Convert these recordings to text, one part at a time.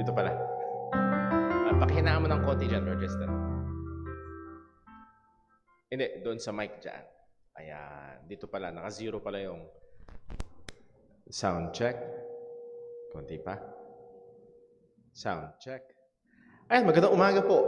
Dito pala. Pakihinaan mo ng konti dyan, Lord Justin. Hindi, doon sa mic dyan. Ayan. Dito pala, naka-zero pala yung sound check. Konti pa. Sound check. Ayan, magandang umaga po.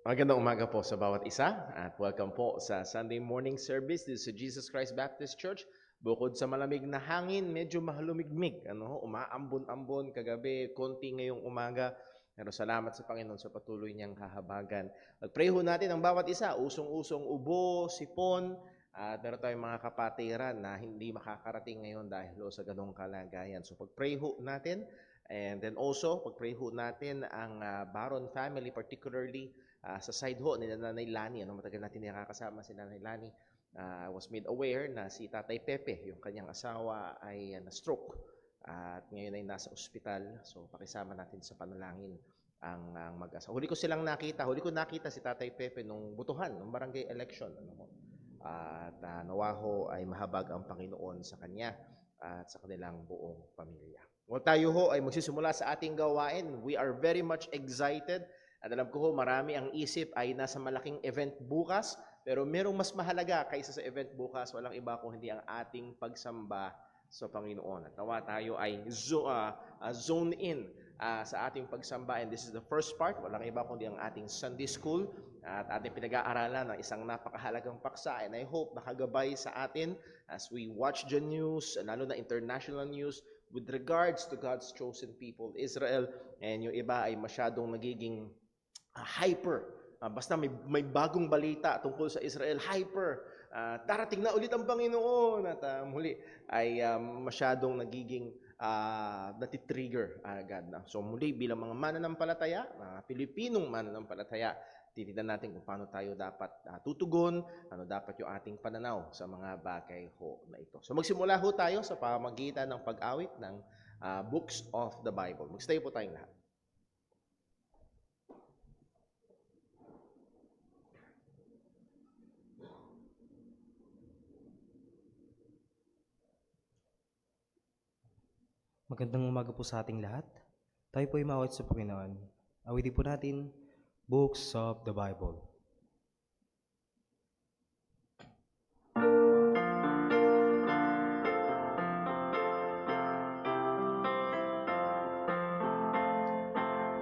Magandang umaga po sa bawat isa at welcome po sa Sunday morning service dito sa Jesus Christ Baptist Church. Bukod sa malamig na hangin, medyo mahalumigmig. Umaambon-ambon kagabi, konti ngayong umaga. Pero salamat sa Panginoon sa patuloy niyang kahabagan. Mag-pray ho natin ang bawat isa. Usong-usong ubo, sipon, at meron tayong mga kapatiran na hindi makakarating ngayon dahil sa ganong kalagayan. So pag-pray ho natin. And then also, pag-pray ho natin ang Baron family, particularly sa side ho ni Nanay Lani. Matagal natin nakakasama si Nanay Lani. I was made aware na si Tatay Pepe, yung kanyang asawa, ay na-stroke at ngayon ay nasa ospital. So pakisama natin sa panalangin ang mag-asawa. Huli ko nakita si Tatay Pepe nung butuhan, nung barangay election. At nawaho ay mahabag ang Panginoon sa kanya at sa kanilang buong pamilya. Well, tayo ho ay magsisimula sa ating gawain. We are very much excited. At alam ko ho, marami ang isip ay nasa malaking event bukas. Pero merong mas mahalaga kaysa sa event bukas. Walang iba kung hindi ang ating pagsamba sa Panginoon. At nawa tayo ay zone in sa ating pagsamba. And this is the first part. Walang iba kundi ang ating Sunday School. At ating pinag-aaralan ng isang napakahalagang paksa. And I hope nakagabay sa atin as we watch the news, lalo na international news, with regards to God's chosen people, Israel. And yung iba ay masyadong nagiging hyper. Basta may bagong balita tungkol sa Israel, hyper. Darating na ulit ang Panginoon. At muli ay masyadong nagiging natitrigger agad. So muli bilang mga mananampalataya, mga Pilipinong mananampalataya, titignan natin kung paano tayo dapat tutugon, ano dapat yung ating pananaw sa mga bagay ho na ito. So magsimula ho tayo sa pamamagitan ng pag-awit ng books of the Bible. Magstay po tayong lahat. Magandang umaga po sa ating lahat. Tayo po ay maawit sa Panginoon. Awitin po natin, Books of the Bible.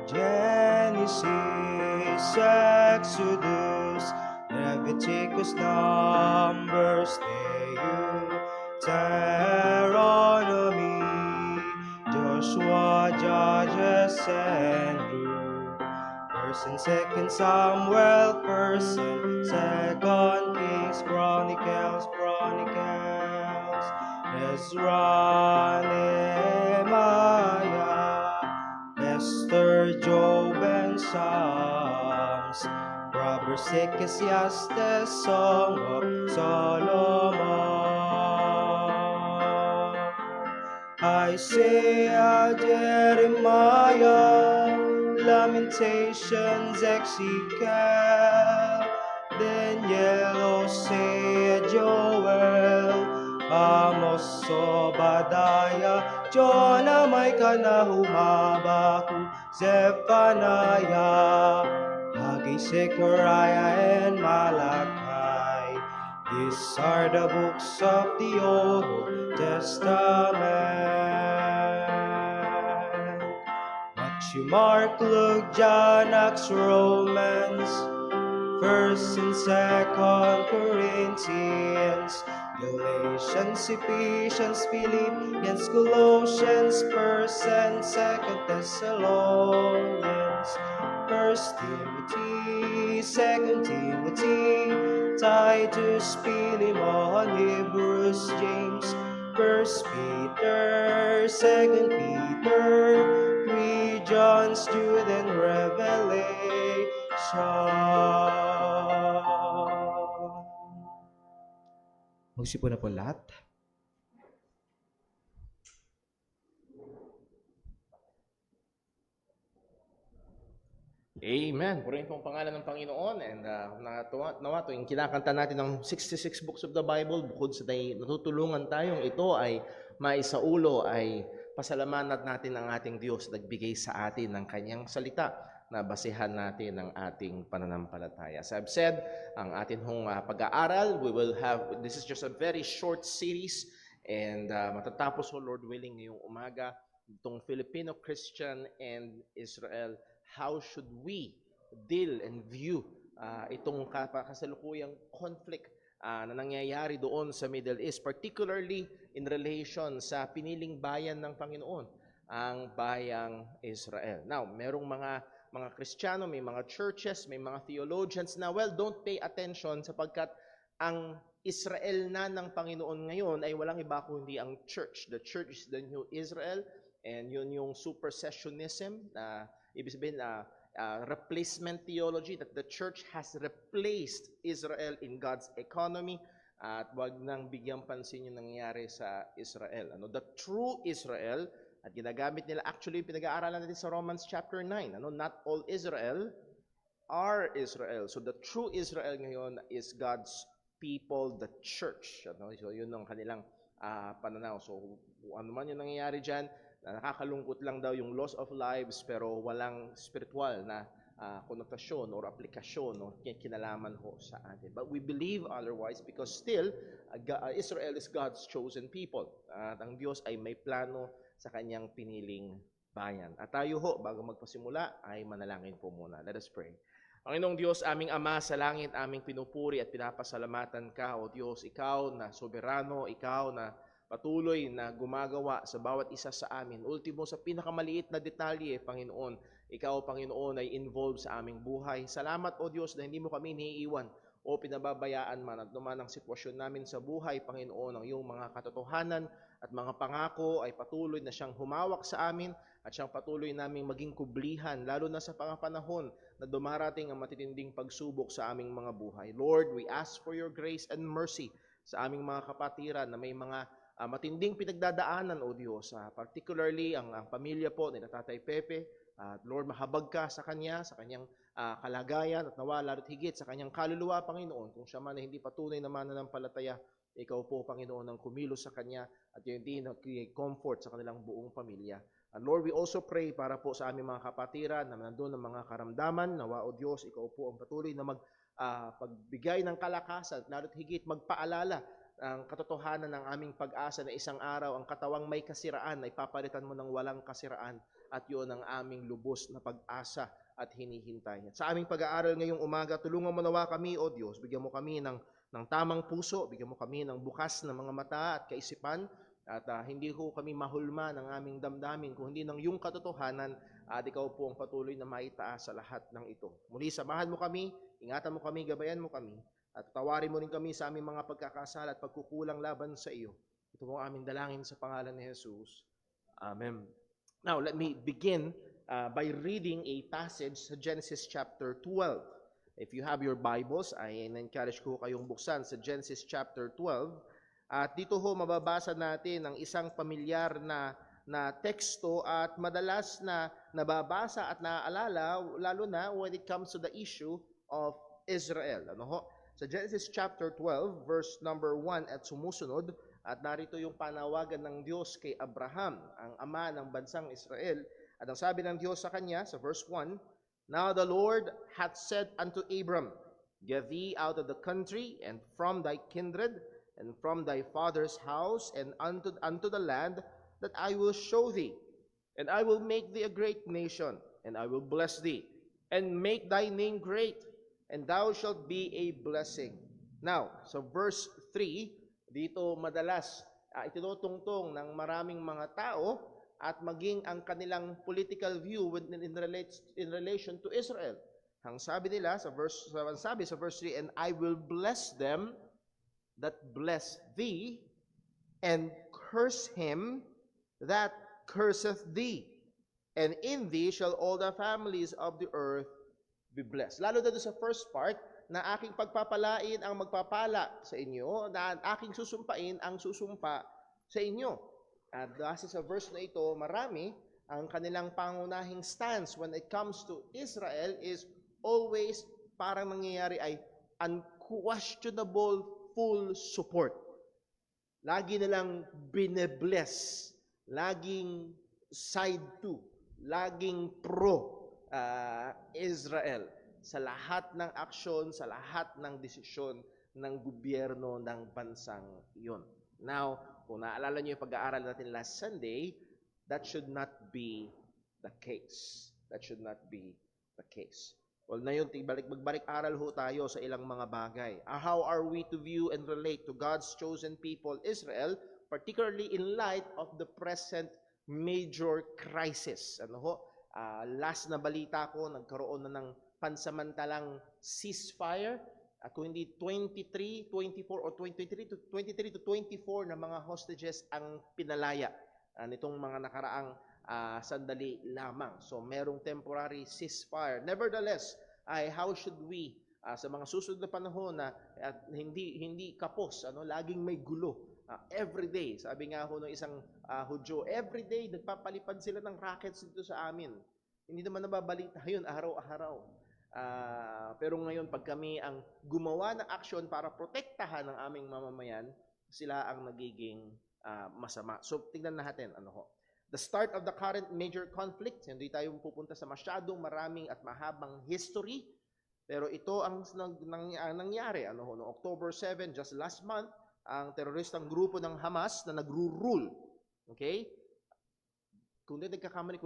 Genesis, Exodus, Leviticus, Numbers, Deuteronomy, Joshua, Judges, and Ruth, 1st and 2nd Samuel, 1st and 2nd Kings, Chronicles, Ezra, Nehemiah, Esther, Job, and Psalms, Proverbs, Ecclesiastes, Song of Solomon, Isaiah, Jeremiah, Lamentations, Ezekiel, Daniel, Hosea, Joel, Amos, Obadiah, Jonah, Micah, Nahum, Habakkuk, Zephaniah, Haggai, Zechariah, and Malachi. These are the books of the Old Testament. Matthew, Mark, Luke, John, Acts, Romans, 1st and 2nd Corinthians, Galatians, Ephesians, Philippians, Colossians, 1st and 2nd Thessalonians, 1st Timothy, 2nd Timothy, Titus, Philemon, Hebrews, James, 1st Peter, 2nd Peter, 3 John, Jude, and Revelation. Magsipo na po lahat. Amen. Purihin po ang pangalan ng Panginoon. And nawa ito, yung kinakanta natin ng 66 books of the Bible, bukod sa natutulungan tayong ito ay maisaulo, ay pasalamatan natin ang ating Diyos, nagbigay sa atin ng kanyang salita na basehan natin ang ating pananampalataya. As I've said, ang ating pag-aaral, this is just a very short series, and matatapos ho, Lord willing, ngayong umaga, itong Filipino Christian and Israel, how should we deal and view itong kasalukuyang conflict na nangyayari doon sa Middle East, particularly in relation sa piniling bayan ng Panginoon, ang bayang Israel. Now, merong mga Kristiyano, may mga churches, may mga theologians na, don't pay attention sapagkat ang Israel na ng Panginoon ngayon ay walang iba kundi ang church. The church is the new Israel, and yun yung supersessionism, ibig sabihin replacement theology, that the church has replaced Israel in God's economy, at wag nang bigyang pansin yung nangyayari sa Israel. The true Israel, at ginagamit nila, actually pinag-aaralan natin sa Romans chapter 9, not all Israel are Israel. So the true Israel ngayon is God's people, the church. So yun ang kanilang pananaw. So ano man yung nangyayari dyan, nakakalungkot lang daw yung loss of lives, pero walang spiritual na konotasyon or aplikasyon o kinalaman ho sa atin. But we believe otherwise because still, Israel is God's chosen people. At ang Diyos ay may plano sa kanyang piniling bayan. At tayo ho, bago magpasimula, ay manalangin po muna. Let us pray. Panginoong Diyos, aming Ama sa langit, aming pinupuri at pinapasalamatan ka, O Diyos, ikaw na soberano, ikaw na patuloy na gumagawa sa bawat isa sa amin. Ultimo, sa pinakamaliit na detalye, Panginoon, ikaw, Panginoon, ay involved sa aming buhay. Salamat, O Diyos, na hindi mo kami iniiwan o pinababayaan man at naman ang sitwasyon namin sa buhay, Panginoon, ang iyong mga katotohanan at mga pangako ay patuloy na siyang humawak sa amin at siyang patuloy naming maging kublihan, lalo na sa panahon na dumarating ang matitinding pagsubok sa aming mga buhay. Lord, we ask for your grace and mercy sa aming mga kapatiran na may mga matinding pinagdadaanan, O Diyos, particularly ang pamilya po ni Tatay Pepe. Lord, mahabag ka sa kanya, sa kanyang kalagayan at nawa lalo't higit sa kanyang kaluluwa, Panginoon. Kung siya man ay hindi patunay na mananampalataya, ikaw po, Panginoon, ang kumilos sa kanya at yun din nag-create comfort sa kanilang buong pamilya. And Lord, we also pray para po sa aming mga kapatiran na nandun ng mga karamdaman. Nawa, O Diyos, ikaw po ang patuloy na pagbigay ng kalakasan, lalo't higit magpaalala ang katotohanan ng aming pag-asa na isang araw ang katawang may kasiraan ay papalitan mo ng walang kasiraan, at yun ang aming lubos na pag-asa at hinihintay. At sa aming pag-aaral ngayong umaga, tulungan mo nawa kami, O Diyos, bigyan mo kami ng tamang puso, bigyan mo kami ng bukas na mga mata at kaisipan, at hindi ko kami mahulma ng aming damdamin, kung hindi ng iyong katotohanan, at ikaw po ang patuloy na maitaas sa lahat ng ito. Muli, samahan mo kami, ingatan mo kami, gabayan mo kami, at tawarin mo rin kami sa aming mga pagkakasala at pagkukulang laban sa iyo. Ito po ang aming dalangin sa pangalan ni Jesus. Amen. Now, let me begin by reading a passage sa Genesis chapter 12. If you have your Bibles, I encourage ko kayong buksan sa Genesis chapter 12. At dito ho mababasa natin ang isang pamilyar na teksto at madalas na nababasa at naaalala, lalo na when it comes to the issue of Israel. Sa Genesis chapter 12, verse number 1 at sumusunod, at narito yung panawagan ng Diyos kay Abraham, ang ama ng bansang Israel. At ang sabi ng Diyos sa kanya, sa verse 1, Now the Lord hath said unto Abram, Get thee out of the country, and from thy kindred, and from thy father's house, and unto the land that I will show thee. And I will make thee a great nation, and I will bless thee, and make thy name great, and thou shalt be a blessing. Now, so verse 3, dito madalas itinutungtong ng maraming mga tao at maging ang kanilang political view in relation to Israel. Ang sabi nila sa verse 3, and I will bless them that bless thee, and curse him that curseth thee. And in thee shall all the families of the earth be blessed. Lalo na sa first part, na aking pagpapalain ang magpapala sa inyo, na aking susumpain ang susumpa sa inyo. At dahil sa verse na ito, marami ang kanilang pangunahing stance when it comes to Israel is always parang nangyayari ay unquestionable full support. Lagi nilang bine-bless. laging side to, laging pro Israel sa lahat ng aksyon, sa lahat ng desisyon ng gobyerno ng bansang iyon. Now, kung naalala niyo yung pag-aaral natin last Sunday, that should not be the case. That should not be the case. Well, na yun, magbalik-aral ho tayo sa ilang mga bagay. How are we to view and relate to God's chosen people, Israel, particularly in light of the present major crisis? Last na balita ko, nagkaroon na ng pansamantalang ceasefire. At kung hindi 23 to 24 na mga hostages ang pinalaya nitong mga nakaraang sandali lamang. So merong temporary ceasefire. Nevertheless, how should we sa mga susunod na panahon na hindi kapos, laging may gulo. Every day, sabi nga ho ng isang Hudyo, every day nagpapalipad sila ng rockets dito sa amin. Hindi naman nababalita yun araw-araw. Pero ngayon, pag kami ang gumawa ng aksyon para protektahan ang aming mamamayan, sila ang nagiging masama. So, tingnan natin, the start of the current major conflict, hindi tayo pupunta sa masyadong maraming at mahabang history, pero ito ang nangyari. No October 7, just last month, ang teroristang grupo ng Hamas na nagro-rule. Okay? Kung hindi nagkakamali,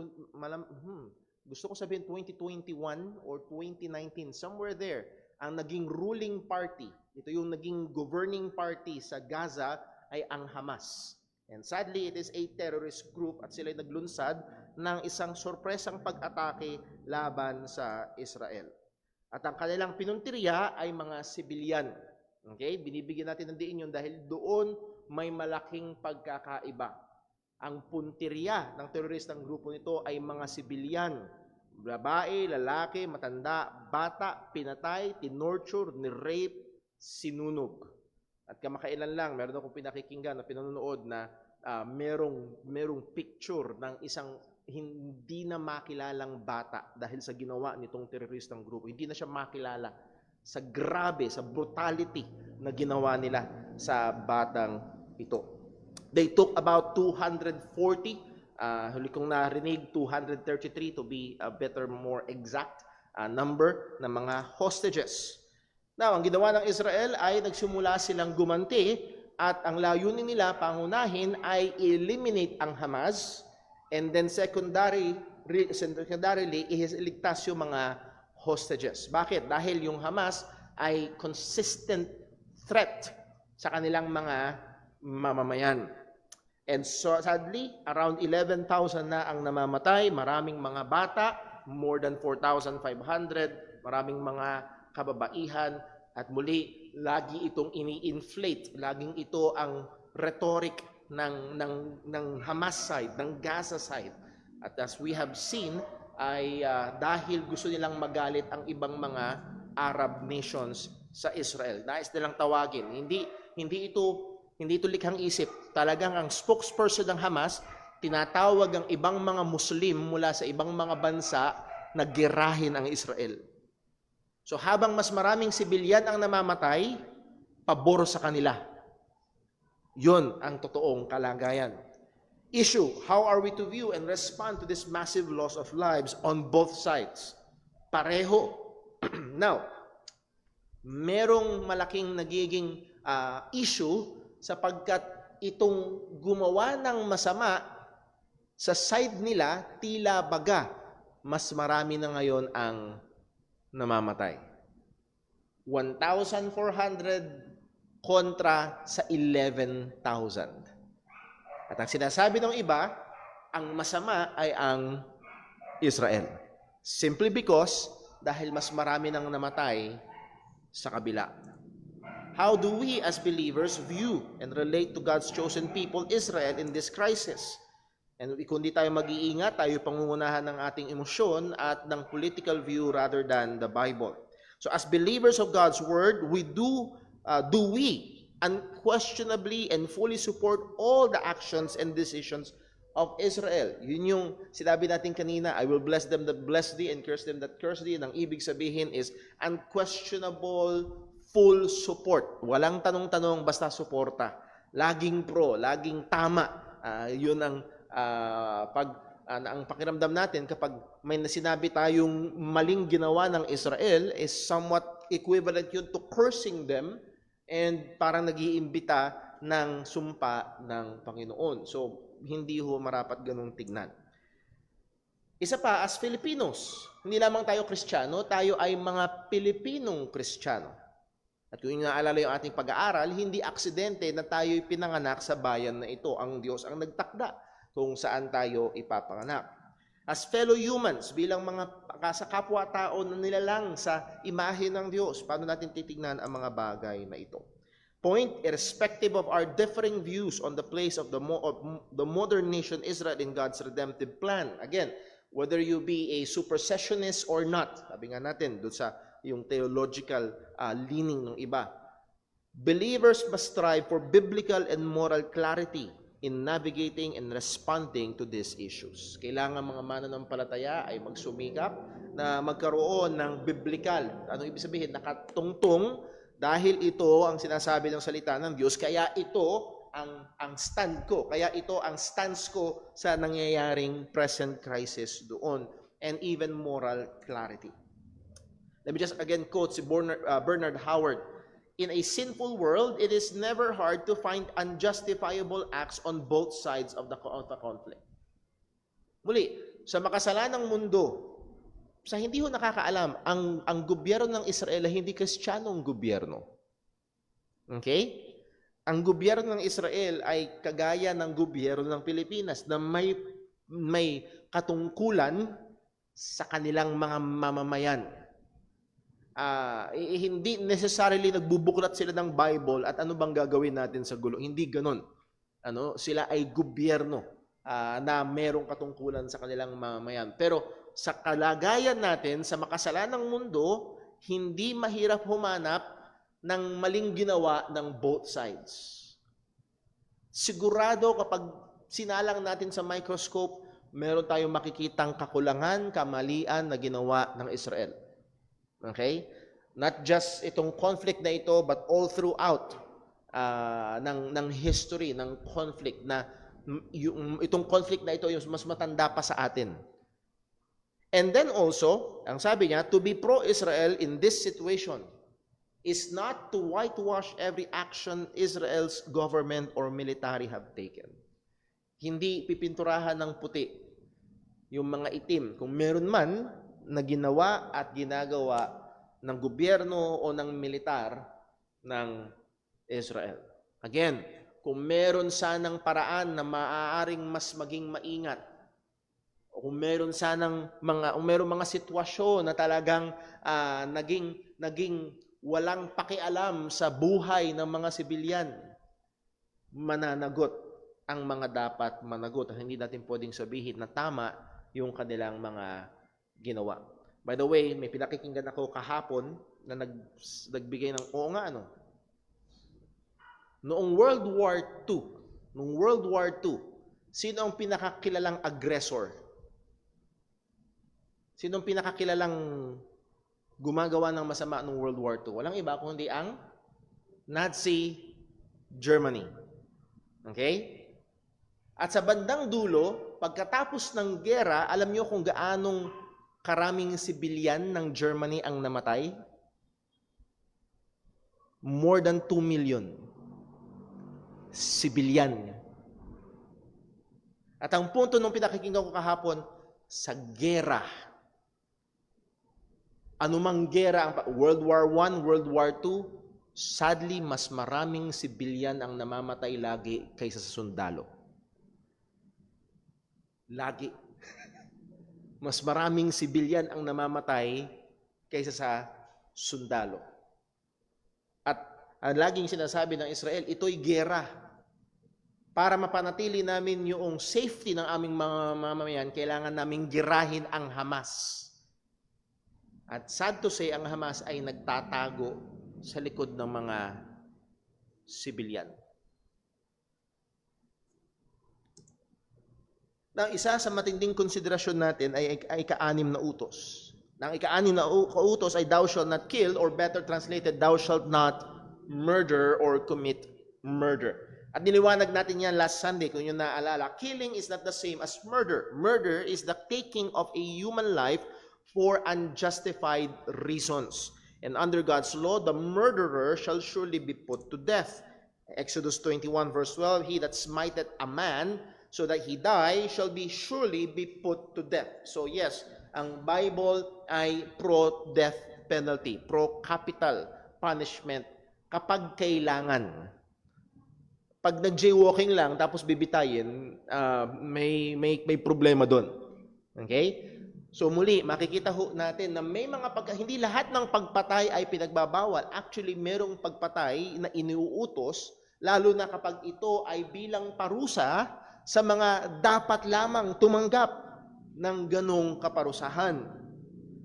gusto ko sabihin 2021 or 2019, somewhere there, ang naging ruling party, ito yung naging governing party sa Gaza, ay ang Hamas. And sadly, it is a terrorist group at sila ay naglunsad ng isang sorpresang pag-atake laban sa Israel. At ang kanilang pinuntirya ay mga sibilyan. Okay? Binibigyan natin ng diin yun dahil doon may malaking pagkakaiba. Ang puntirya ng teroristang grupo nito ay mga sibilyan. Babae, lalaki, matanda, bata, pinatay, tinorture, nirape, sinunog. At kamakailan lang, meron akong pinakikinggan na pinanonood na merong picture ng isang hindi na makilalang bata dahil sa ginawa nitong teroristang grupo. Hindi na siya makilala sa grabe, sa brutality na ginawa nila sa batang ito. They took about 240, huli kong narinig, 233 to be a better, more exact number ng mga hostages. Now, ang ginawa ng Israel ay nagsimula silang gumanti at ang layunin nila, pangunahin, ay eliminate ang Hamas and then secondarily, iligtas yung mga hostages. Bakit? Dahil yung Hamas ay consistent threat sa kanilang mga mamamayan. And so, sadly, around 11,000 na ang namamatay, maraming mga bata, more than 4,500, maraming mga kababaihan, at muli, lagi itong ini-inflate. Laging ito ang rhetoric ng Hamas side, ng Gaza side. At as we have seen, ay dahil gusto nilang magalit ang ibang mga Arab nations sa Israel. Nais nilang tawagin. Hindi ito likhang isip. Talagang ang spokesperson ng Hamas, tinatawag ang ibang mga Muslim mula sa ibang mga bansa na gerahin ang Israel. So habang mas maraming sibilyan ang namamatay, pabor sa kanila. Yun ang totoong kalagayan. Issue, how are we to view and respond to this massive loss of lives on both sides? Pareho. Now, merong malaking nagiging issue sapagkat itong gumawa ng masama sa side nila, tila baga, mas marami na ngayon ang namamatay. 1,400 kontra sa 11,000. At ang sinasabi ng iba, ang masama ay ang Israel. Simply because, dahil mas marami nang namatay sa kabila. How do we as believers view and relate to God's chosen people, Israel, in this crisis? And kung di tayo mag-iingat, tayo pangungunahan ng ating emosyon at ng political view rather than the Bible. So as believers of God's Word, do we unquestionably and fully support all the actions and decisions of Israel? Yun yung sinabi natin kanina, I will bless them that bless thee and curse them that curse thee. And ang ibig sabihin is unquestionable, full support. Walang tanong-tanong, basta suporta. Laging pro, laging tama. Yun ang ang pakiramdam natin kapag may sinabi tayong maling ginawa ng Israel is somewhat equivalent yun to cursing them and parang nag-iimbita ng sumpa ng Panginoon. So, hindi ho marapat ganung tignan. Isa pa, as Filipinos, hindi lamang tayo Kristiyano, tayo ay mga Pilipinong Kristiyano. At kung naalala yung ating pag-aaral, hindi aksidente na tayo'y pinanganak sa bayan na ito. Ang Diyos ang nagtakda kung saan tayo ipapanganak. As fellow humans, bilang mga sa kapwa-tao na nilalang sa imahe ng Diyos, paano natin titignan ang mga bagay na ito? Point, irrespective of our differing views on the place of the modern nation Israel in God's redemptive plan. Again, whether you be a supersessionist or not, sabi nga natin doon sa yung theological leaning ng iba, believers must strive for biblical and moral clarity in navigating and responding to these issues. Kailangan mga mananampalataya ay magsumikap na magkaroon ng biblical. Anong ibig sabihin? Nakatungtong dahil ito ang sinasabi ng salita ng Diyos, kaya ito ang stand ko. Kaya ito ang stance ko sa nangyayaring present crisis doon, and even moral clarity. Let me just again quote si Bernard Howard. In a sinful world, it is never hard to find unjustifiable acts on both sides of the conflict. Muli, sa makasalanang mundo, sa hindi ho nakakaalam, ang gobyerno ng Israel ay hindi Kristiyanong gobyerno. Okay? Ang gobyerno ng Israel ay kagaya ng gobyerno ng Pilipinas na may katungkulan sa kanilang mga mamamayan. Hindi necessarily nagbubuklat sila ng Bible at ano bang gagawin natin sa gulo. Hindi ganon. Sila ay gobyerno na merong katungkulan sa kanilang mamamayan. Pero sa kalagayan natin, sa makasalanang mundo, hindi mahirap humanap ng maling ginawa ng both sides. Sigurado kapag sinalang natin sa microscope, meron tayong makikitang kakulangan, kamalian na ginawa ng Israel. Okay? Not just itong conflict na ito, but all throughout ng history, ng conflict na itong conflict na ito yung mas matanda pa sa atin. And then also, ang sabi niya, to be pro-Israel in this situation is not to whitewash every action Israel's government or military have taken. Hindi pipinturahan ng puti yung mga itim. Kung meron man na ginawa at ginagawa ng gobyerno o ng militar ng Israel. Again, kung meron sanang paraan na maaaring mas maging maingat, o kung meron sanang mga sitwasyon na talagang naging walang pakialam sa buhay ng mga sibilyan, mananagot ang mga dapat managot. Hindi natin pwedeng sabihin na tama yung kanilang mga ginawa. By the way, may pinakikinggan ako kahapon na nagbigay ng Noong World War II, sino ang pinakakilalang aggressor? Sino ang pinakakilalang gumagawa ng masama noong World War II? Walang iba kundi ang Nazi Germany. Okay? At sa bandang dulo, pagkatapos ng gera, alam niyo kung gaanong karaming sibilyan ng Germany ang namatay? More than 2 million. Sibilyan. At ang punto nung pinakikinggan ko kahapon, sa gera. Anumang gera, World War I, World War II, sadly, mas maraming sibilyan ang namamatay lagi kaysa sa sundalo. Lagi. Mas maraming sibilyan ang namamatay kaysa sa sundalo. At ang laging sinasabi ng Israel, ito'y gera. Para mapanatili namin yung safety ng aming mga mamamayan, kailangan naming girahin ang Hamas. At sad to say, ang Hamas ay nagtatago sa likod ng mga sibilyan. Ang isa sa matinding konsiderasyon natin ay ika-anim na utos. Ang ika-anim na utos ay thou shalt not kill, or better translated, thou shalt not murder or commit murder. At niliwanag natin yan last Sunday, kung yun naalala. Killing is not the same as murder. Murder is the taking of a human life for unjustified reasons. And under God's law, the murderer shall surely be put to death. Exodus 21 verse 12, he that smiteth a man so that he die shall be surely be put to death. So yes, ang Bible ay pro-death penalty, pro-capital punishment kapag kailangan. Pag nag-jaywalking lang tapos bibitayin, may problema doon. Okay? So muli, makikita ho natin na may mga hindi lahat ng pagpatay ay pinagbabawal. Actually, merong pagpatay na iniuutos, lalo na kapag ito ay bilang parusa sa mga dapat lamang tumanggap ng ganong kaparusahan.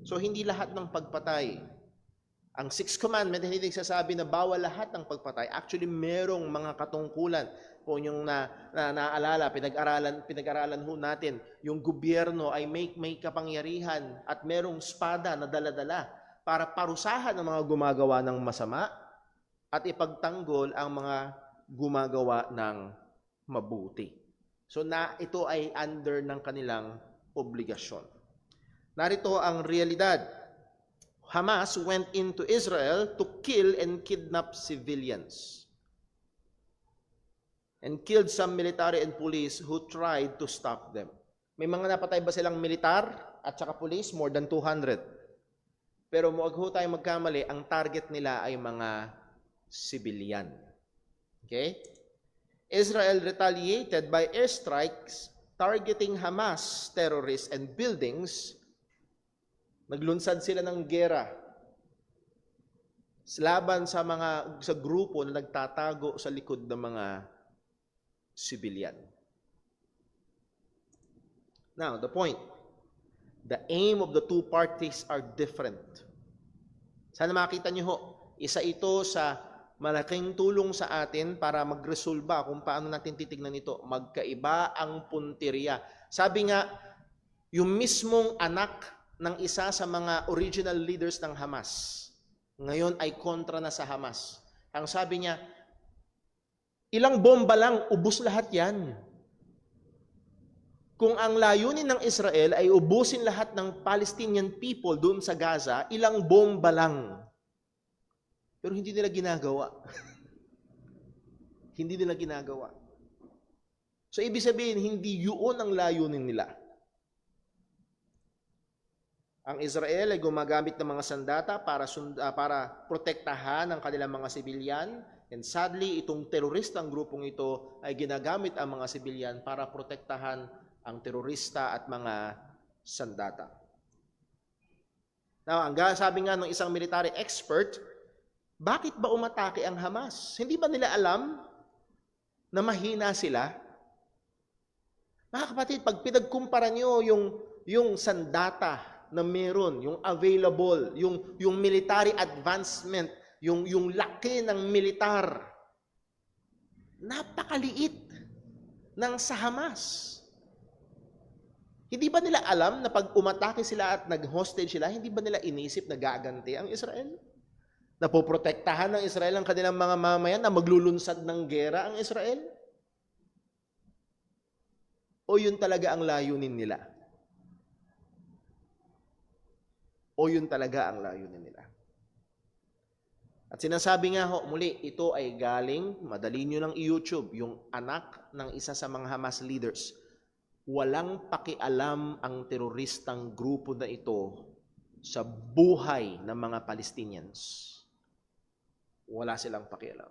So hindi lahat ng pagpatay. Ang Sixth Commandment, hindi nagsasabi na bawal lahat ng pagpatay. Actually, merong mga katungkulan. Kung yung naalala, pinag-aralan ho natin, yung gobyerno ay may kapangyarihan at merong espada na dala-dala para parusahan ang mga gumagawa ng masama at ipagtanggol ang mga gumagawa ng mabuti. So ito ay under ng kanilang obligasyon. Narito ang realidad. Hamas went into Israel to kill and kidnap civilians and killed some military and police who tried to stop them. May mga napatay ba silang militar at saka police? More than 200. Pero huwag ho tayo magkamali, ang target nila ay mga civilian. Okay? Israel retaliated by airstrikes targeting Hamas terrorists and buildings. Naglunsad sila ng gera laban sa grupo na nagtatago sa likod ng mga civilian. Now, the point. The aim of the two parties are different. Sana makita niyo ho, isa ito sa malaking tulong sa atin para magresolba kung paano natin titignan ito. Magkaiba ang punteriya. Sabi nga, yung mismong anak ng isa sa mga original leaders ng Hamas, ngayon ay kontra na sa Hamas. Ang sabi niya, ilang bomba lang, ubos lahat yan. Kung ang layunin ng Israel ay ubusin lahat ng Palestinian people doon sa Gaza, ilang bomba lang. Pero hindi nila ginagawa. Hindi nila ginagawa. So ibig sabihin, hindi yun ang layunin nila. Ang Israel ay gumagamit ng mga sandata para protektahan ang kanilang mga sibilyan. And sadly, itong teroristang grupong ito ay ginagamit ang mga sibilyan para protektahan ang terorista at mga sandata. Now, sabi nga ng isang military expert, bakit ba umatake ang Hamas? Hindi ba nila alam na mahina sila? Mga kapatid, pag pinagkumpara nyo yung sandata na meron, yung available, yung military advancement, yung laki ng militar, napakaliit ng sa Hamas. Hindi ba nila alam na pag umatake sila at nag-hostage sila, hindi ba nila inisip na gaganti ang Israel? Napoprotektahan ng Israel ang kanilang mga mamayan na maglulunsad ng gera ang Israel? O yun talaga ang layunin nila? O yun talaga ang layunin nila? At sinasabi nga ho, muli, ito ay galing, madali nyo ng YouTube, yung anak ng isa sa mga Hamas leaders. Walang pakialam ang teroristang grupo na ito sa buhay ng mga Palestinians. Wala silang pakialam.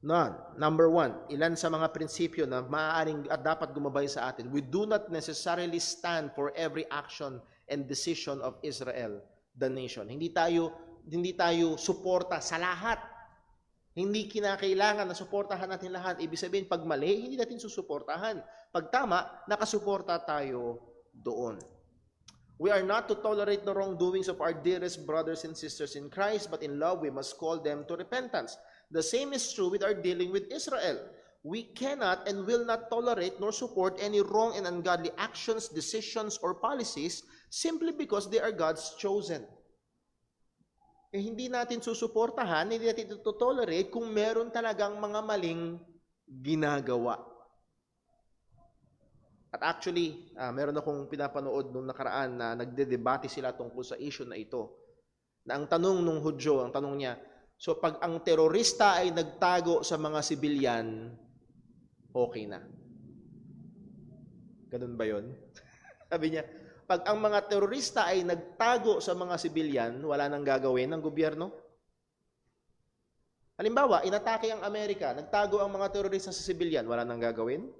None. Number one, ilan sa mga prinsipyo na maaaring at dapat gumabay sa atin. We do not necessarily stand for every action and decision of Israel, the nation. Hindi tayo suporta sa lahat. Hindi kinakailangan na suportahan natin lahat. Ibig sabihin, pag mali, hindi natin susuportahan. Pag tama, nakasuporta tayo doon. We are not to tolerate the wrongdoings of our dearest brothers and sisters in Christ, but in love we must call them to repentance. The same is true with our dealing with Israel. We cannot and will not tolerate nor support any wrong and ungodly actions, decisions, or policies simply because they are God's chosen. hindi natin susuportahan, hindi natin tolerate kung meron talagang mga maling ginagawa. At actually, meron akong pinapanood nung nakaraan na nagdedebate sila tungkol sa issue na ito. Na ang tanong nung Hudyo, ang tanong niya, so pag ang terorista ay nagtago sa mga sibilyan, okay na. Ganun ba yun? Sabi niya, pag ang mga terorista ay nagtago sa mga sibilyan, wala nang gagawin ng gobyerno? Halimbawa, inatake ang Amerika, nagtago ang mga terorista sa sibilyan, wala nang gagawin?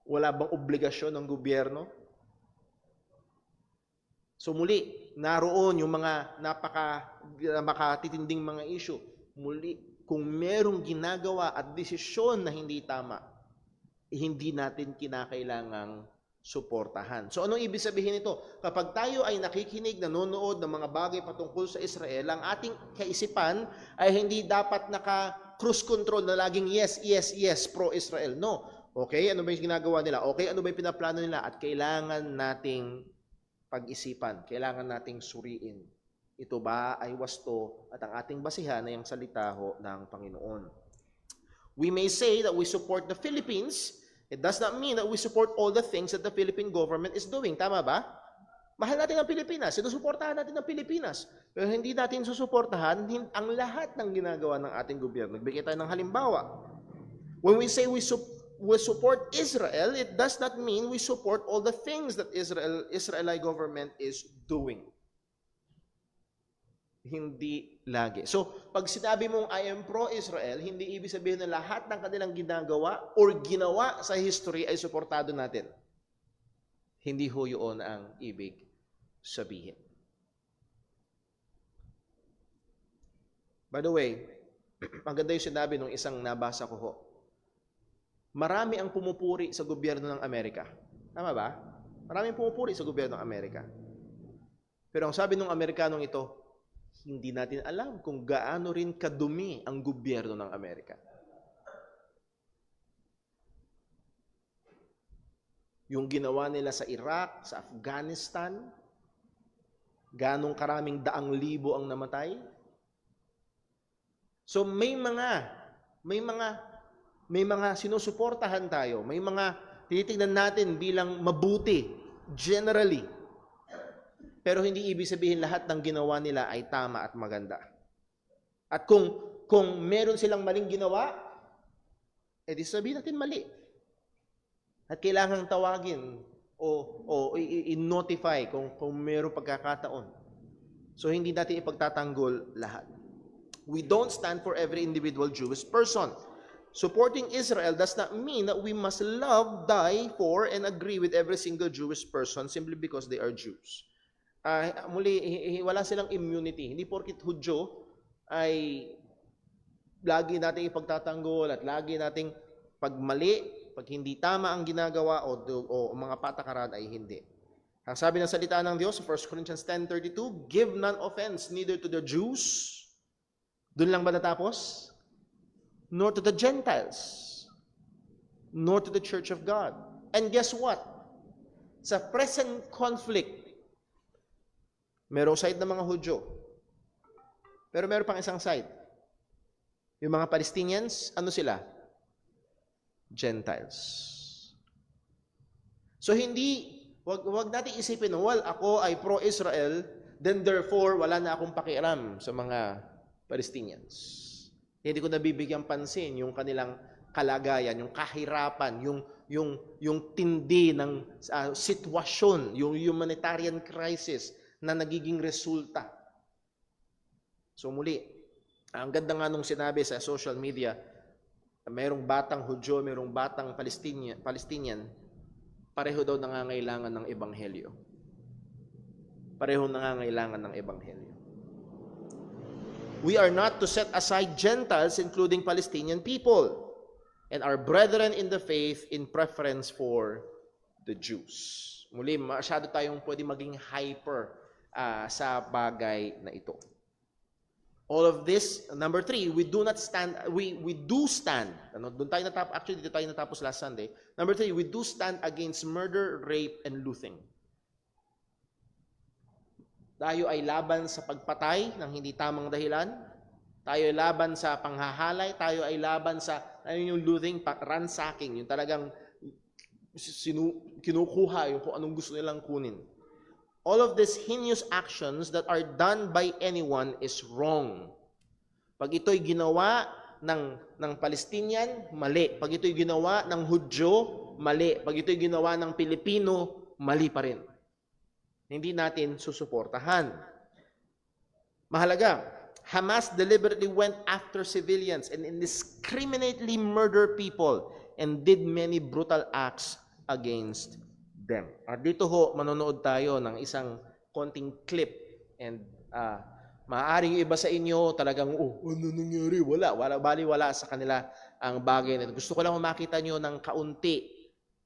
Wala bang obligasyon ng gobyerno? So muli, naroon yung mga makatitinding mga issue. Muli, kung merong ginagawa at desisyon na hindi tama, hindi natin kinakailangang suportahan. So anong ibig sabihin nito? Kapag tayo ay nakikinig, nanonood ng mga bagay patungkol sa Israel, ang ating kaisipan ay hindi dapat naka-cruise control na laging yes, yes, yes, pro-Israel. No. Okay, ano ba yung ginagawa nila? Okay, ano ba yung pinaplano nila? At kailangan nating pag-isipan, kailangan nating suriin. Ito ba ay wasto at ang ating basihan ay ang salita ho ng Panginoon. We may say that we support the Philippines. It does not mean that we support all the things that the Philippine government is doing. Tama ba? Mahal natin ang Pilipinas. Sinusuportahan natin ang Pilipinas. Pero hindi natin susuportahan ang lahat ng ginagawa ng ating gobyerno. Nagbigay tayo ng halimbawa. When we say we support Israel, it does not mean we support all the things that Israeli government is doing. Hindi lagi. So, pag sinabi mong I am pro-Israel, hindi ibig sabihin na lahat ng kanilang ginagawa or ginawa sa history ay suportado natin. Hindi ho yun ang ibig sabihin. By the way, maganda yung sinabi nung isang nabasa ko ho. Marami ang pumupuri sa gobyerno ng Amerika. Tama ba? Maraming pumupuri sa gobyerno ng Amerika. Pero ang sabi ng Amerikanong ito, hindi natin alam kung gaano rin kadumi ang gobyerno ng Amerika. Yung ginawa nila sa Iraq, sa Afghanistan, ganong karaming daang libo ang namatay. So may mga sinusuportahan tayo, may mga tinitingnan natin bilang mabuti, generally. Pero hindi ibig sabihin lahat ng ginawa nila ay tama at maganda. At kung meron silang maling ginawa, edi sabihin natin mali. At kailangang tawagin o i-notify kung meron pagkakataon. So hindi natin ipagtatanggol lahat. We don't stand for every individual Jewish person. Supporting Israel does not mean that we must love, die for, and agree with every single Jewish person simply because they are Jews. Muli, wala silang immunity. Hindi porkit Hudyo ay lagi nating ipagtatanggol at lagi nating pagmali, pag hindi tama ang ginagawa o mga patakaran ay hindi. Ang sabi ng salita ng Diyos, 1 Corinthians 10:32, give none offense neither to the Jews. Doon lang ba natapos? Nor to the Gentiles, nor to the Church of God. And guess what? Sa present conflict, merong side ng mga Hudyo. Pero meron pang isang side. Yung mga Palestinians, ano sila? Gentiles. So wag natin isipin, well, ako ay pro-Israel, then therefore, wala na akong pakialam sa mga Palestinians. Hindi ko nabibigyan pansin yung kanilang kalagayan, yung kahirapan, yung tindi ng sitwasyon, yung humanitarian crisis na nagiging resulta. So muli, ang ganda nga nung sinabi sa social media, mayroong batang Hudyo, mayroong batang Palestinian, pareho daw nangangailangan ng ebanghelyo. Pareho nangangailangan ng ebanghelyo. We are not to set aside Gentiles, including Palestinian people, and our brethren in the faith in preference for the Jews. Muli, masyado tayong pwede maging hyper sa bagay na ito. All of this, number 3, we do stand. Doon tayo natapos, actually dito tayo natapos last Sunday. Number 3, we do stand against murder, rape, and looting. Tayo ay laban sa pagpatay ng hindi tamang dahilan. Tayo ay laban sa panghahalay. Tayo ay laban sa yung looting, ransacking, yung talagang kinukuha yung kung anong gusto nilang kunin. All of these heinous actions that are done by anyone is wrong. Pag ito'y ginawa ng Palestinian, mali. Pag ito'y ginawa ng Hudyo, mali. Pag ito'y ginawa ng Pilipino, mali pa rin. Hindi natin susuportahan. Mahalaga, Hamas deliberately went after civilians and indiscriminately murdered people and did many brutal acts against them. At dito ho, manonood tayo ng isang konting clip and maaaring iba sa inyo talagang, ano nangyari? Wala sa kanila ang bagay na ito. Gusto ko lang makita nyo ng kaunti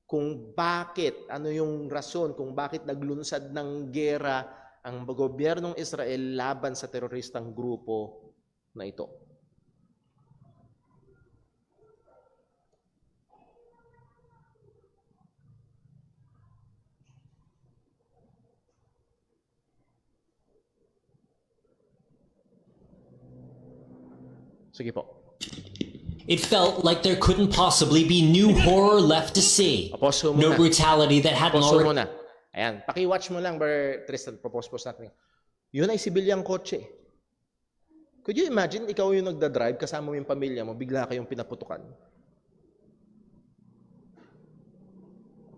kung bakit, ano yung rason, kung bakit naglunsad ng gera ang gobyernong Israel laban sa teroristang grupo na ito. Sige po. It felt like there couldn't possibly be new horror left to see. Pause mo No muna. brutality that hadn't Pause already... muna. Ayan, paki-watch mo lang, Brother Tristan, propose natin. Yun ay sibilyang kotse. Could you imagine, ikaw yung nagda-drive, kasama mo yung pamilya mo, bigla kayong pinaputukan?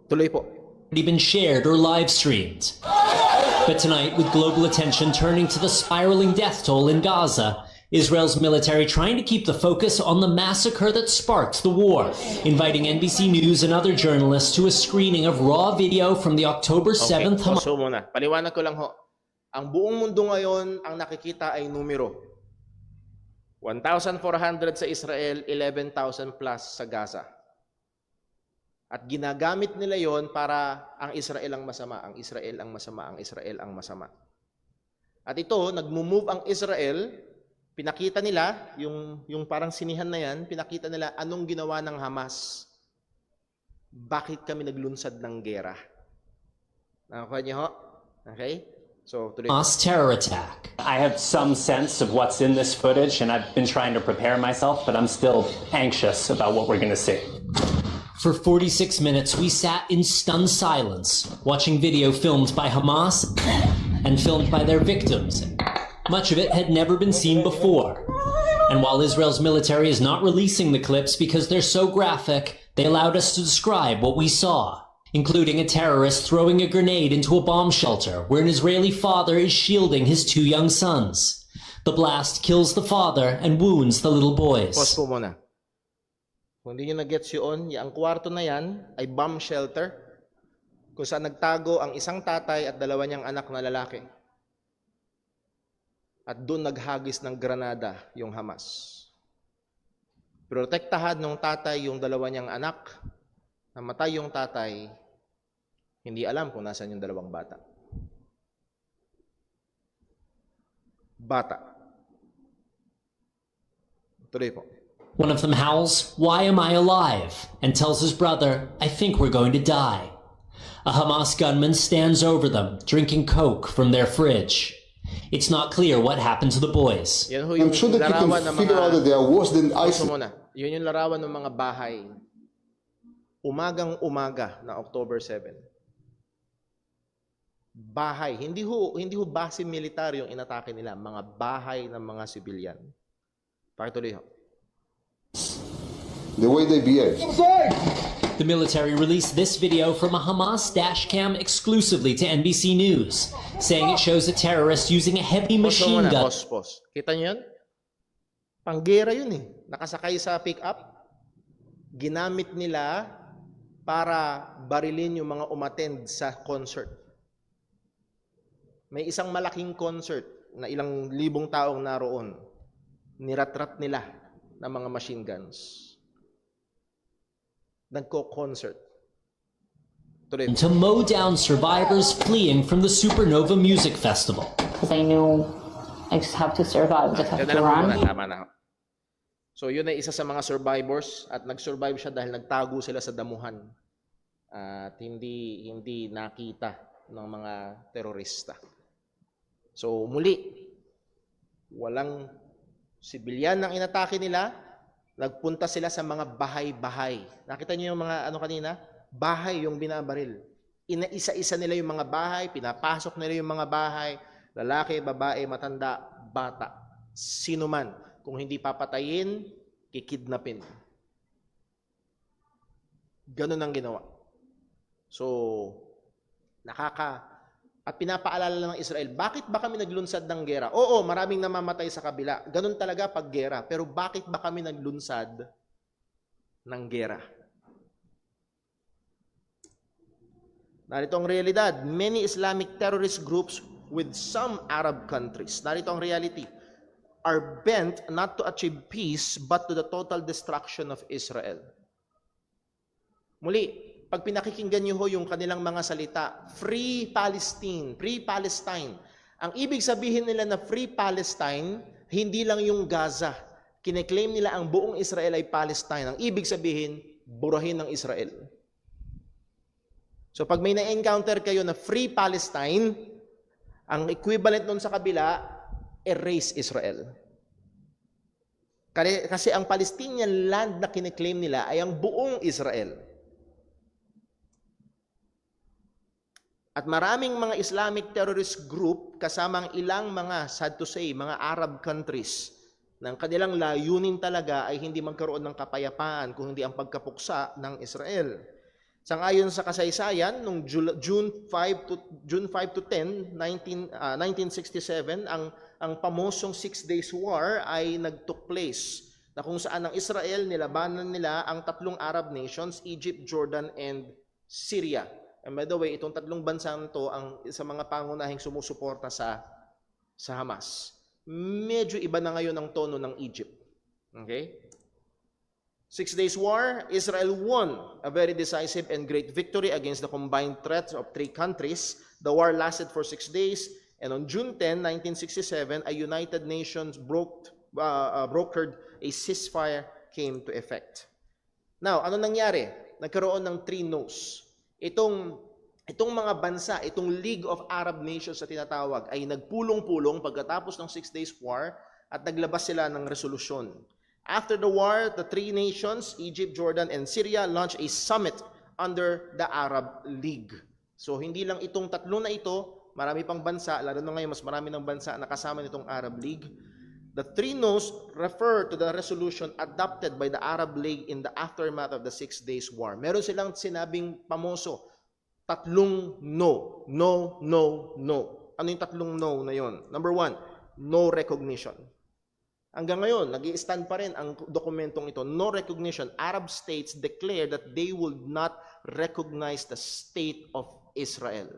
Tuloy po. been shared or live streamed. But tonight, with global attention turning to the spiraling death toll in Gaza, Israel's military trying to keep the focus on the massacre that sparked the war, inviting NBC News and other journalists to a screening of raw video from the October 7th Hamas. So muna, paliwanag ko lang ho. Ang buong mundo ngayon, ang nakikita ay numero. 1,400 sa Israel, 11,000 plus sa Gaza. At ginagamit nila yon para ang Israel ang masama, ang Israel ang masama, ang Israel ang masama. At ito, nagmo-move ang Israel. Pinakita nila, yung parang sinihan na yan, pinakita nila anong ginawa ng Hamas. Bakit kami naglunsad ng gera? Nakakuha niyo ho? Okay? So, tuloy. Hamas terror attack. I have some sense of what's in this footage, and I've been trying to prepare myself, but I'm still anxious about what we're going to see. For 46 minutes, we sat in stunned silence, watching video filmed by Hamas and filmed by their victims. Much of it had never been seen before. And while Israel's military is not releasing the clips because they're so graphic, they allowed us to describe what we saw, including a terrorist throwing a grenade into a bomb shelter where an Israeli father is shielding his two young sons. The blast kills the father and wounds the little boys. Pause po muna. Kung hindi nyo na-gets yun, ang kwarto na yan ay bomb shelter kung saan nagtago ang isang tatay at dalawa niyang anak na lalaki. At doon naghagis ng granada yung Hamas. Protektahan ng tatay yung dalawa niyang anak. Namatay yung tatay, hindi alam kung nasan yung dalawang bata. Tuloy po. One of them howls, "Why am I alive?" and tells his brother, "I think we're going to die." A Hamas gunman stands over them, drinking Coke from their fridge. It's not clear what happened to the boys. Yan ho yung I'm sure that you larawan can ng figure out that they are worse than Pause ISIS. muna. Yun yung larawan ng mga bahay. Umagang-umaga na October 7. Bahay. Hindi ho base militar yung inatake nila. Mga bahay ng mga sibilyan. Pakituloy ho. The way they behave. The military released this video from a Hamas dashcam exclusively to NBC News, saying it shows a terrorist using a heavy Pause machine muna. gun. Pause. Kita nyo yun? Panggera yun eh. Nakasakay sa pick-up. Ginamit nila para barilin yung mga umattend sa concert. May isang malaking concert na ilang libong taong naroon. Niratrat nila ng mga machine guns. Nagko-concert. Tuloy. To mow down survivors fleeing from the Supernova Music Festival. Because I knew I just have to survive, just have Yan to na lang muna, run. tama na. So yun ay isa sa mga survivors at nag-survive siya dahil nagtago sila sa damuhan at hindi nakita ng mga terorista. So muli, walang sibilyan ang inatake nila, nagpunta sila sa mga bahay-bahay. Nakita niyo yung mga kanina? Bahay yung binabaril. Inaisa-isa nila yung mga bahay, pinapasok nila yung mga bahay, lalaki, babae, matanda, bata, sino man. Kung hindi papatayin, kikidnapin. Ganun ang ginawa. So, at pinapaalala ng Israel, bakit ba kami naglunsad ng gera? Oo, maraming namamatay sa kabila. Ganun talaga pag gera. Pero bakit ba kami naglunsad ng gera? Narito ang realidad. Many Islamic terrorist groups with some Arab countries, narito ang reality, are bent not to achieve peace but to the total destruction of Israel. Muli, pag pinakikinggan niyo ho yung kanilang mga salita, Free Palestine, Free Palestine. Ang ibig sabihin nila na Free Palestine, hindi lang yung Gaza. Kine-claim nila ang buong Israel ay Palestine. Ang ibig sabihin, burahin ng Israel. So pag may na-encounter kayo na Free Palestine, ang equivalent nun sa kabila, erase Israel. Kasi ang Palestinian land na kine-claim nila ay ang buong Israel. At maraming mga Islamic terrorist group, kasamang ilang mga, sad to say, mga Arab countries, ng kanilang layunin talaga ay hindi magkaroon ng kapayapaan, kung hindi ang pagkapuksa ng Israel. Sangayon sa kasaysayan, noong June 5 to 10, 1967, ang pamosong 6 Days War ay nagtook place, na kung saan ang Israel, nilabanan nila ang tatlong Arab nations, Egypt, Jordan, and Syria. And by the way, itong tatlong bansa to ang sa mga pangunahing sumusuporta sa Hamas. Medyo iba na ngayon ang tono ng Egypt. Okay? 6 Days War, Israel won a very decisive and great victory against the combined threats of 3 countries. The war lasted for 6 days, and on June 10, 1967, a United Nations brokered a ceasefire came to effect. Now, ano nangyari? Nagkaroon ng 3 no's. Itong mga bansa, itong League of Arab Nations na tinatawag, ay nagpulong-pulong pagkatapos ng 6 Days War at naglabas sila ng resolusyon. After the war, the 3 nations, Egypt, Jordan, and Syria, launched a summit under the Arab League. So, hindi lang itong tatlo na ito, marami pang bansa, lalo na ngayon, mas marami ng bansa na kasama nitong Arab League. The 3 no's refer to the resolution adopted by the Arab League in the aftermath of the 6 Days War. Meron silang sinabing pamoso, tatlong no. No, no, no. Ano yung tatlong no na yon? Number 1, no recognition. Hanggang ngayon, nag-i-stand pa rin ang dokumentong ito. No recognition. Arab states declare that they will not recognize the state of Israel.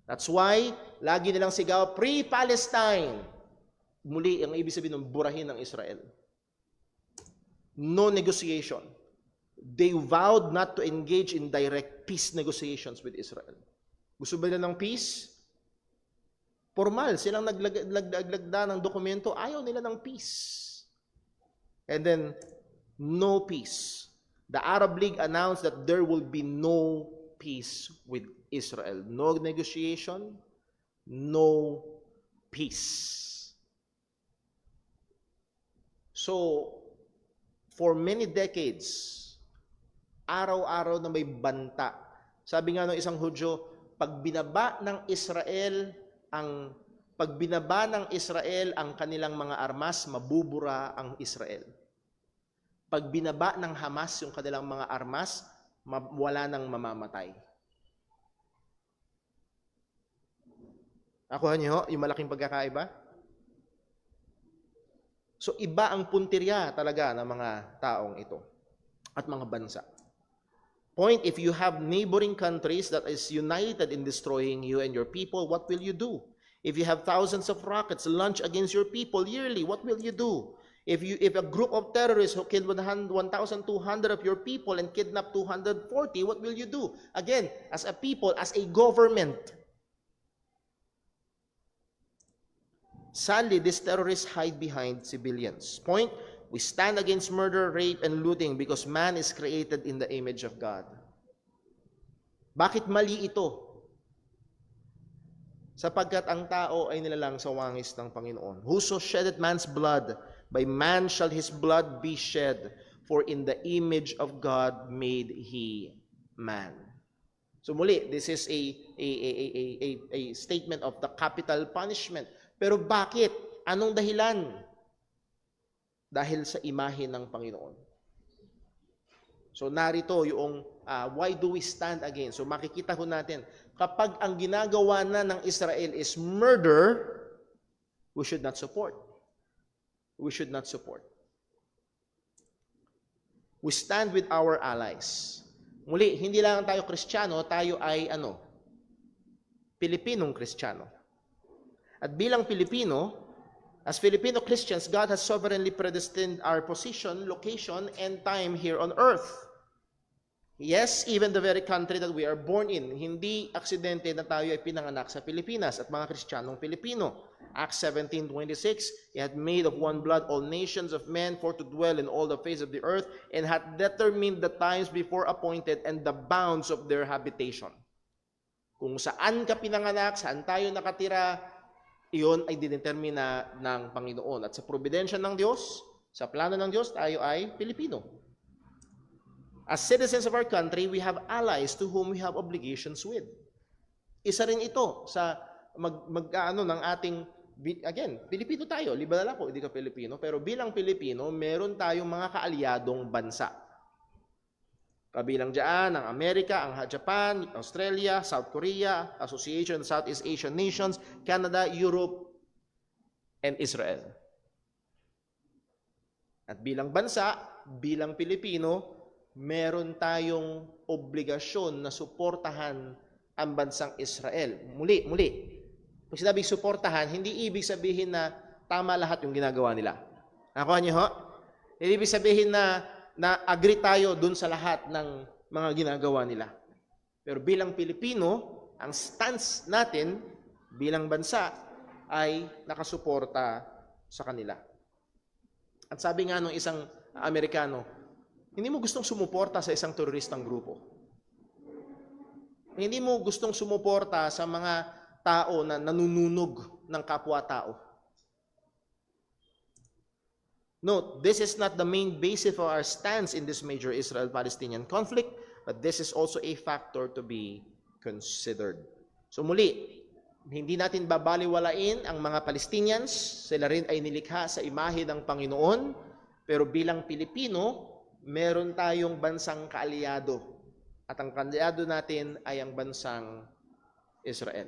That's why, lagi nilang sigaw, Free Palestine. Muli, ang ibig sabihin ng burahin ng Israel. No negotiation. They vowed not to engage in direct peace negotiations with Israel. Gusto ba nila ng peace? Formal, silang naglagda ng dokumento, ayaw nila ng peace. And then, no peace. The Arab League announced that there will be no peace with Israel. No negotiation, no peace. So, for many decades, araw-araw na may banta. Sabi nga ng isang Hudyo, pag binaba ng Israel ang kanilang mga armas, mabubura ang Israel. Pag binaba ng Hamas yung kanilang mga armas, wala nang mamamatay. Nakuha niyo yung malaking pagkakaiba? So iba ang puntirya talaga ng mga taong ito at mga bansa. Point, if you have neighboring countries that is united in destroying you and your people, what will you do? If you have thousands of rockets launched against your people yearly, what will you do? If a group of terrorists who killed 1,200 of your people and kidnapped 240, what will you do? Again, as a people, as a government. Sadly, these terrorists hide behind civilians. Point, we stand against murder, rape, and looting because man is created in the image of God. Bakit mali ito? sapagkat ang tao ay nilalang sa wangis ng Panginoon. Whoso sheddeth man's blood, by man shall his blood be shed, for in the image of God made he man. So muli, this is a statement of the capital punishment. Pero bakit? Anong dahilan? Dahil sa imahe ng Panginoon. So narito yung why do we stand again? So makikita ho natin, kapag ang ginagawa na ng Israel is murder, we should not support. We should not support. We stand with our allies. Muli, hindi lang tayo Kristiyano, tayo ay Pilipinong Kristiyano. At bilang Pilipino, as Filipino Christians, God has sovereignly predestined our position, location, and time here on earth. Yes, even the very country that we are born in, hindi aksidente na tayo ay pinanganak sa Pilipinas at mga Kristiyanong Pilipino. Acts 17:26, He had made of one blood all nations of men for to dwell in all the face of the earth, and had determined the times before appointed and the bounds of their habitation. Kung saan ka pinanganak, saan tayo nakatira, iyon ay dinetermina ng Panginoon. At sa providensya ng Diyos, sa plano ng Diyos, tayo ay Pilipino. As citizens of our country, we have allies to whom we have obligations with. Isa rin ito sa ng ating, again, Pilipino tayo, libal ako, hindi ka Pilipino, pero bilang Pilipino, meron tayong mga kaalyadong bansa. Kabilang dyan ang Amerika, ang Japan, Australia, South Korea, Association of Southeast Asian Nations, Canada, Europe, and Israel. At bilang bansa, bilang Pilipino, meron tayong obligasyon na suportahan ang bansang Israel. Muli. Pag sinabing suportahan, hindi ibig sabihin na tama lahat yung ginagawa nila. Nakuha niyo ho? Hindi ibig sabihin na agree tayo dun sa lahat ng mga ginagawa nila. Pero bilang Pilipino, ang stance natin bilang bansa ay nakasuporta sa kanila. At sabi nga nung isang Amerikano, hindi mo gustong sumuporta sa isang teroristang grupo. Hindi mo gustong sumuporta sa mga tao na nanununog ng kapwa-tao. Note, this is not the main basis for our stance in this major Israel-Palestinian conflict, but this is also a factor to be considered. So muli, hindi natin babaliwalain ang mga Palestinians, sila rin ay nilikha sa imahe ng Panginoon, pero bilang Pilipino, meron tayong bansang kaalyado. At ang kaalyado natin ay ang bansang Israel.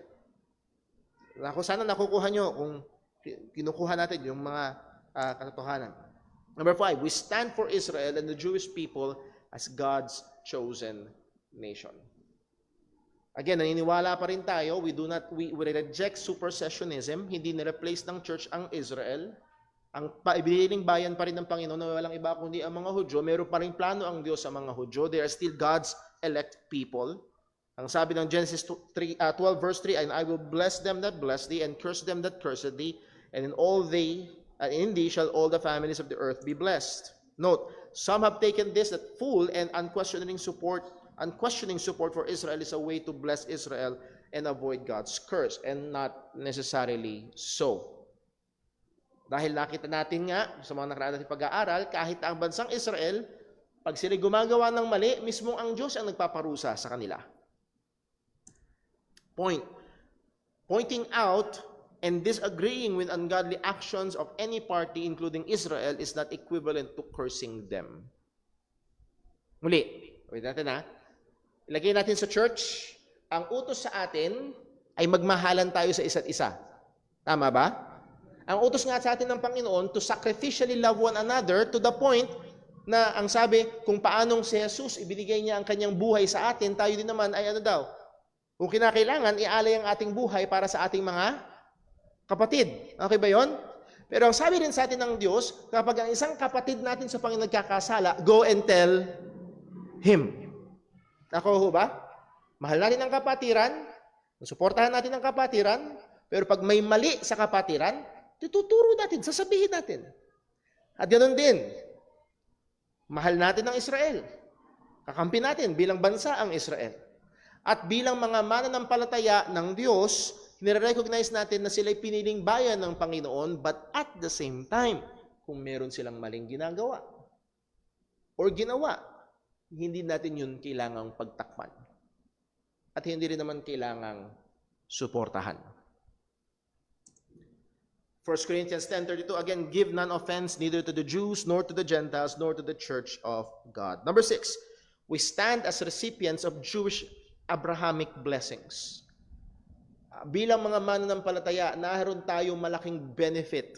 Sana nakukuha nyo kung kinukuha natin yung mga katotohanan. Number 5, we stand for Israel and the Jewish people as God's chosen nation. Again, naniniwala pa rin tayo, we reject supersessionism, hindi ni-replace ng church ang Israel. Ang paibiling bayan pa rin ng Panginoon na walang iba kundi ang mga Hudyo. Meron pa rin plano ang Diyos sa mga Hudyo. They are still God's elect people. Ang sabi ng Genesis 12 verse 3, and I will bless them that bless thee, and curse them that curse thee, and in thee shall all the families of the earth be blessed. Note, some have taken this that full and unquestioning support for Israel is a way to bless Israel and avoid God's curse, and not necessarily so. Dahil nakita natin nga sa mga nakaraan natin pag-aaral, kahit ang bansang Israel, pag sila gumagawa ng mali, mismo ang Diyos ang nagpaparusa sa kanila. Pointing out and disagreeing with ungodly actions of any party, including Israel, is not equivalent to cursing them. Muli, ulit natin ha. Ilagay natin sa church, ang utos sa atin ay magmahalan tayo sa isa't isa. Tama ba? Ang utos nga sa atin ng Panginoon to sacrificially love one another to the point na ang sabi, kung paanong si Jesus ibinigay niya ang kanyang buhay sa atin, tayo din naman ay kung kinakailangan, ialay ang ating buhay para sa ating mga kapatid. Okay ba yon? Pero ang sabi rin sa atin ng Diyos, kapag ang isang kapatid natin sa Panginoon nagkakasala, go and tell him. Ako ho ba? Mahal natin ang kapatiran, suportahan natin ang kapatiran, pero pag may mali sa kapatiran, tuturo natin, sasabihin natin. At ganoon din, mahal natin ang Israel. Kakampi natin bilang bansa ang Israel. At bilang mga mananampalataya ng Diyos, Nire-recognize natin na sila'y piniling bayan ng Panginoon, but at the same time, kung meron silang maling ginagawa or ginawa, hindi natin yun kailangang pagtakpan. At hindi rin naman kailangang suportahan. 1 Corinthians 10:32, again, give none offense neither to the Jews, nor to the Gentiles, nor to the church of God. Number 6, we stand as recipients of Jewish Abrahamic blessings. Bilang mga mananampalataya, naroon tayong malaking benefit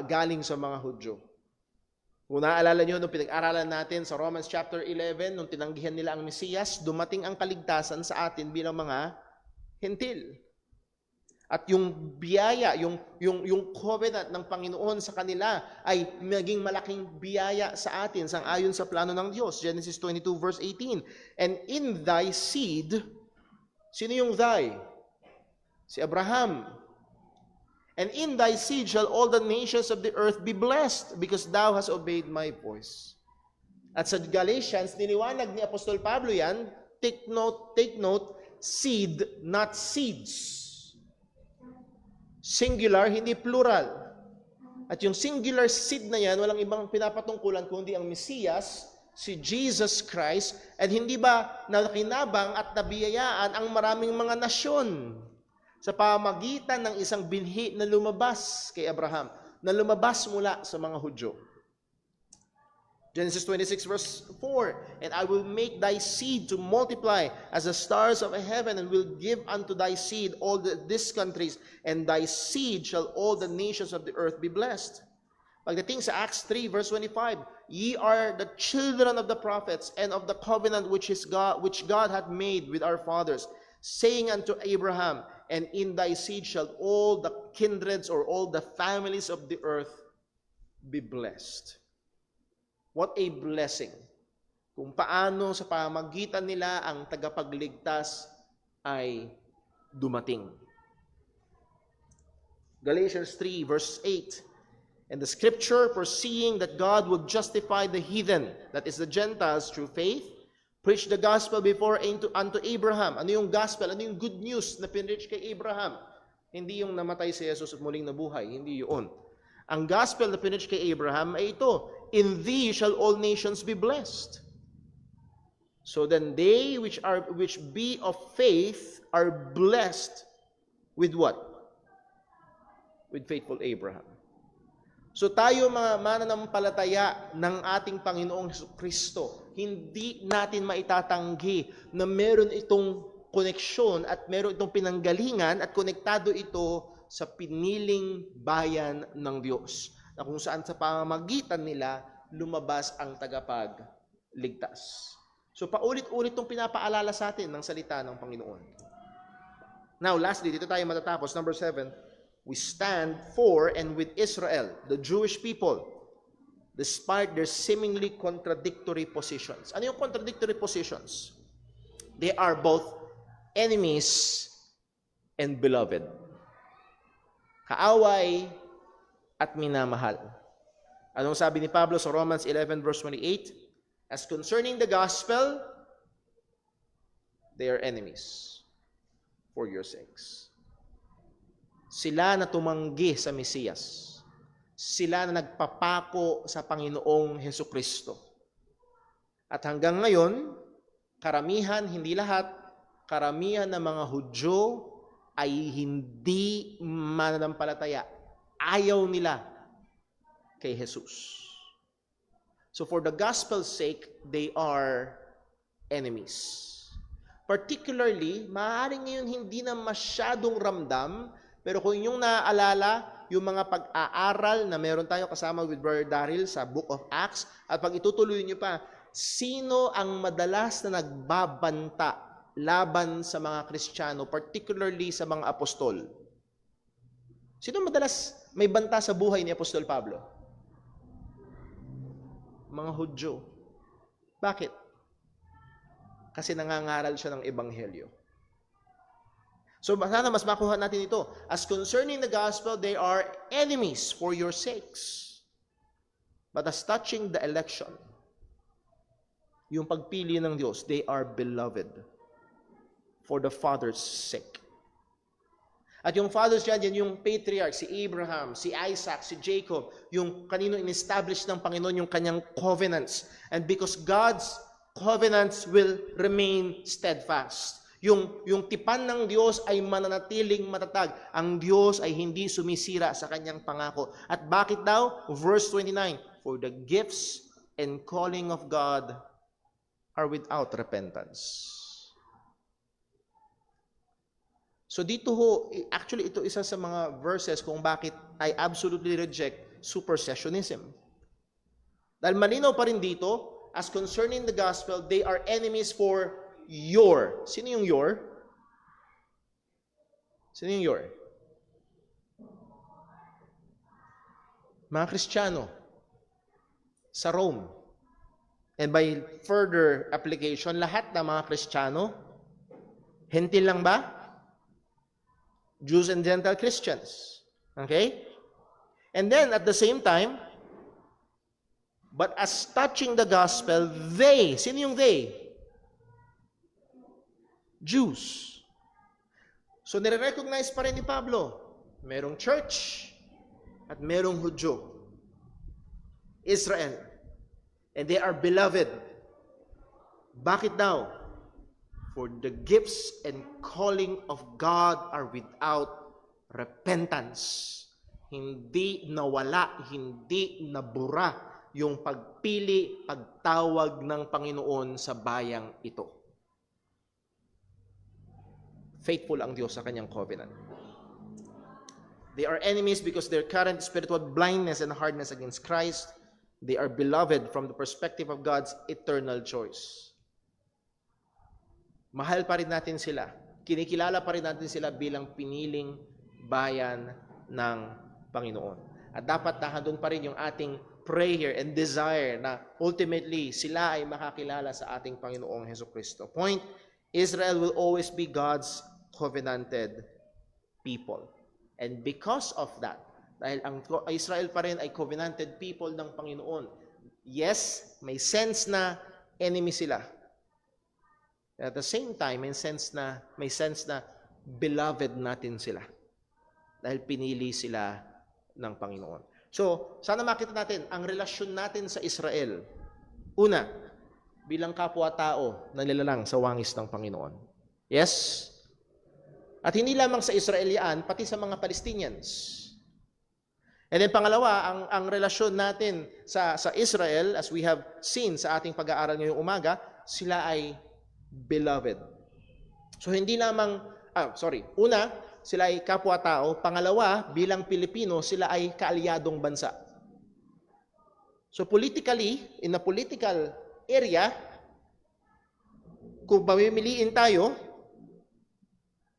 galing sa mga Hudyo. Kung naaalala nyo, nung pinag-aralan natin sa Romans chapter 11, nung tinanggihan nila ang Mesiyas, dumating ang kaligtasan sa atin bilang mga Hentil. At yung biyaya, yung covenant ng Panginoon sa kanila ay maging malaking biyaya sa atin sang-ayon sa plano ng Diyos. Genesis 22 verse 18. And in thy seed, sino yung thy? Si Abraham. And in thy seed shall all the nations of the earth be blessed, because thou hast obeyed my voice. At sa Galatians, niliwanag ni Apostol Pablo yan, take note, seed, not seeds. Singular, hindi plural. At yung singular seed na yan, walang ibang pinapatungkulan kundi ang Mesiyas, si Jesus Christ, at hindi ba nakinabang at nabiyayaan ang maraming mga nasyon sa pamagitan ng isang binhi na lumabas kay Abraham, na lumabas mula sa mga Hudyo. Genesis 26 verse 4, and I will make thy seed to multiply as the stars of heaven, and will give unto thy seed all these countries, and thy seed shall all the nations of the earth be blessed. Pagdating sa Acts 3 verse 25, ye are the children of the prophets, and of the covenant which God hath made with our fathers, saying unto Abraham, and in thy seed shall all the kindreds or all the families of the earth be blessed. What a blessing. Kung paano sa pamagitan nila ang tagapagligtas ay dumating. Galatians 3 verse 8. And the scripture, foreseeing that God would justify the heathen, that is the Gentiles, through faith, preach the gospel before unto Abraham. Ano yung gospel? Ano yung good news na pinreach kay Abraham? Hindi yung namatay si Jesus at muling nabuhay. Hindi yun. Ang gospel na pinreach kay Abraham ay ito, in thee shall all nations be blessed. So then they which be of faith are blessed with what? With faithful Abraham. So tayo mga mananampalataya ng ating Panginoong Kristo, hindi natin maitatanggi na meron itong koneksyon at meron itong pinanggalingan at konektado ito sa piniling bayan ng Diyos, na kung saan sa pamamagitan nila lumabas ang tagapagligtas. So paulit-ulit itong pinapaalala sa atin ng salita ng Panginoon. Now, lastly, dito tayo matatapos. Number 7, we stand for and with Israel, the Jewish people, despite their seemingly contradictory positions. Ano yung contradictory positions? They are both enemies and beloved. Kaaway at minamahal. Anong sabi ni Pablo sa Romans 11 verse 28? As concerning the gospel, they are enemies for your sakes. Sila na tumanggi sa Mesiyas. Sila na nagpapako sa Panginoong Hesukristo. At hanggang ngayon, karamihan, hindi lahat, karamihan ng mga Hudyo ay hindi mananampalataya. Ayaw nila kay Jesus. So for the gospel's sake, they are enemies. Particularly, maaaring ngayon hindi na masyadong ramdam, pero kung yung naaalala, yung mga pag-aaral na meron tayo kasama with Brother Daryl sa Book of Acts, at pag itutuloy nyo pa, sino ang madalas na nagbabanta laban sa mga Kristiyano, particularly sa mga apostol? Sino madalas may banta sa buhay ni Apostol Pablo? Mga Hudyo. Bakit? Kasi nangangaral siya ng ebanghelyo. So sana mas makuha natin ito. As concerning the gospel, they are enemies for your sakes. But as touching the election, yung pagpili ng Diyos, they are beloved for the Father's sake. At yung fathers dyan, yan yung patriarch, si Abraham, si Isaac, si Jacob, yung kanino in-establish ng Panginoon yung kanyang covenants. And because God's covenants will remain steadfast. Yung tipan ng Diyos ay mananatiling matatag. Ang Diyos ay hindi sumisira sa kanyang pangako. At bakit daw? Verse 29, for the gifts and calling of God are without repentance. So dito ho, actually ito isa sa mga verses kung bakit I absolutely reject supersessionism. Dahil malinaw pa rin dito, as concerning the gospel, they are enemies for your. Sino yung your? Sino yung your? Mga Kristiyano sa Rome. And by further application, lahat ng mga Kristiyano, hentil lang ba? Jews and Gentile Christians. Okay? And then, at the same time, but as touching the gospel, they, sino yung they? Jews. So, nire-recognize pa rin ni Pablo, merong church at merong Hudyo. Israel. And they are beloved. Bakit daw? For the gifts and calling of God are without repentance. Hindi nawala, hindi nabura yung pagpili, pagtawag ng Panginoon sa bayang ito. Faithful ang Diyos sa kanyang covenant. They are enemies because their current spiritual blindness and hardness against Christ. They are beloved from the perspective of God's eternal choice. Mahal pa rin natin sila. Kinikilala pa rin natin sila bilang piniling bayan ng Panginoon. At dapat nahandun pa rin yung ating prayer and desire na ultimately sila ay makakilala sa ating Panginoong Hesukristo. Point, Israel will always be God's covenanted people. And because of that, dahil ang Israel pa rin ay covenanted people ng Panginoon, yes, may sense na enemy sila. At the same time, may sense na beloved natin sila. Dahil pinili sila ng Panginoon. So, sana makita natin, ang relasyon natin sa Israel, una, bilang kapwa-tao na nilalang sa wangis ng Panginoon. Yes? At hindi lamang sa Israelian, pati sa mga Palestinians. And then pangalawa, ang relasyon natin sa Israel, as we have seen sa ating pag-aaral ngayong umaga, sila ay beloved. So hindi lamang, una, sila ay kapwa-tao. Pangalawa, bilang Pilipino, sila ay kaalyadong bansa. So politically, in a political area, kung pamimiliin tayo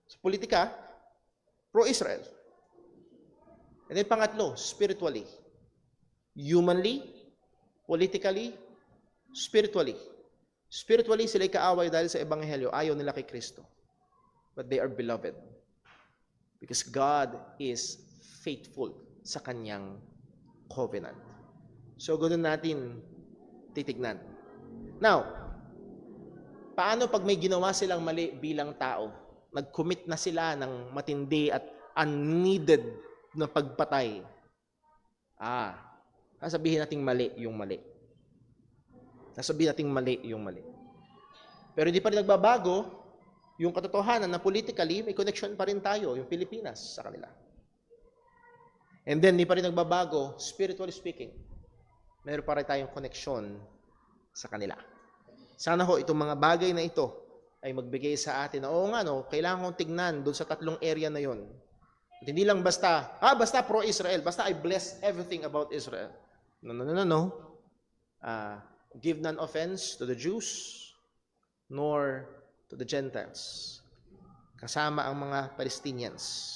sa politika, pro-Israel. And then pangatlo, spiritually. Humanly, politically, spiritually. Spiritually, sila'y kaaway dahil sa Ebanghelyo. Ayaw nila kay Kristo. But they are beloved. Because God is faithful sa kanyang covenant. So, ganoon natin titignan. Now, paano pag may ginawa silang mali bilang tao? Nag-commit na sila ng matindi at unneeded na pagpatay. Sasabihin nating mali yung mali. Sasabihin nating mali yung mali. Pero hindi pa rin nagbabago yung katotohanan na politically may connection pa rin tayo, yung Pilipinas sa kanila. And then, hindi pa rin nagbabago, spiritually speaking, meron pa rin tayong connection sa kanila. Sana ho, itong mga bagay na ito ay magbigay sa atin na, kailangan kong tignan doon sa tatlong area na yon. At hindi lang basta pro-Israel, basta I bless everything about Israel. No. Give none offense to the Jews, nor to the Gentiles. Kasama ang mga Palestinians.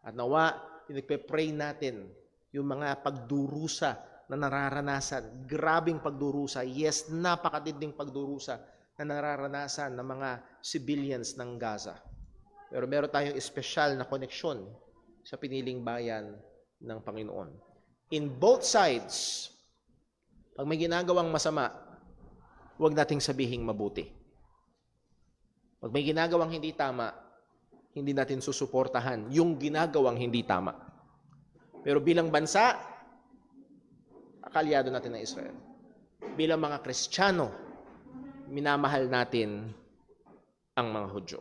At nawa, pinagpe-pray natin yung mga pagdurusa na nararanasan. Grabing pagdurusa. Yes, napakatinding pagdurusa na nararanasan ng mga civilians ng Gaza. Pero meron tayong espesyal na koneksyon sa piniling bayan ng Panginoon. In both sides, pag may ginagawang masama, huwag nating sabihing mabuti. Pag may ginagawang hindi tama, hindi natin susuportahan yung ginagawang hindi tama. Pero bilang bansa, akalyado natin ng Israel. Bilang mga Kristiyano, minamahal natin ang mga Hudyo.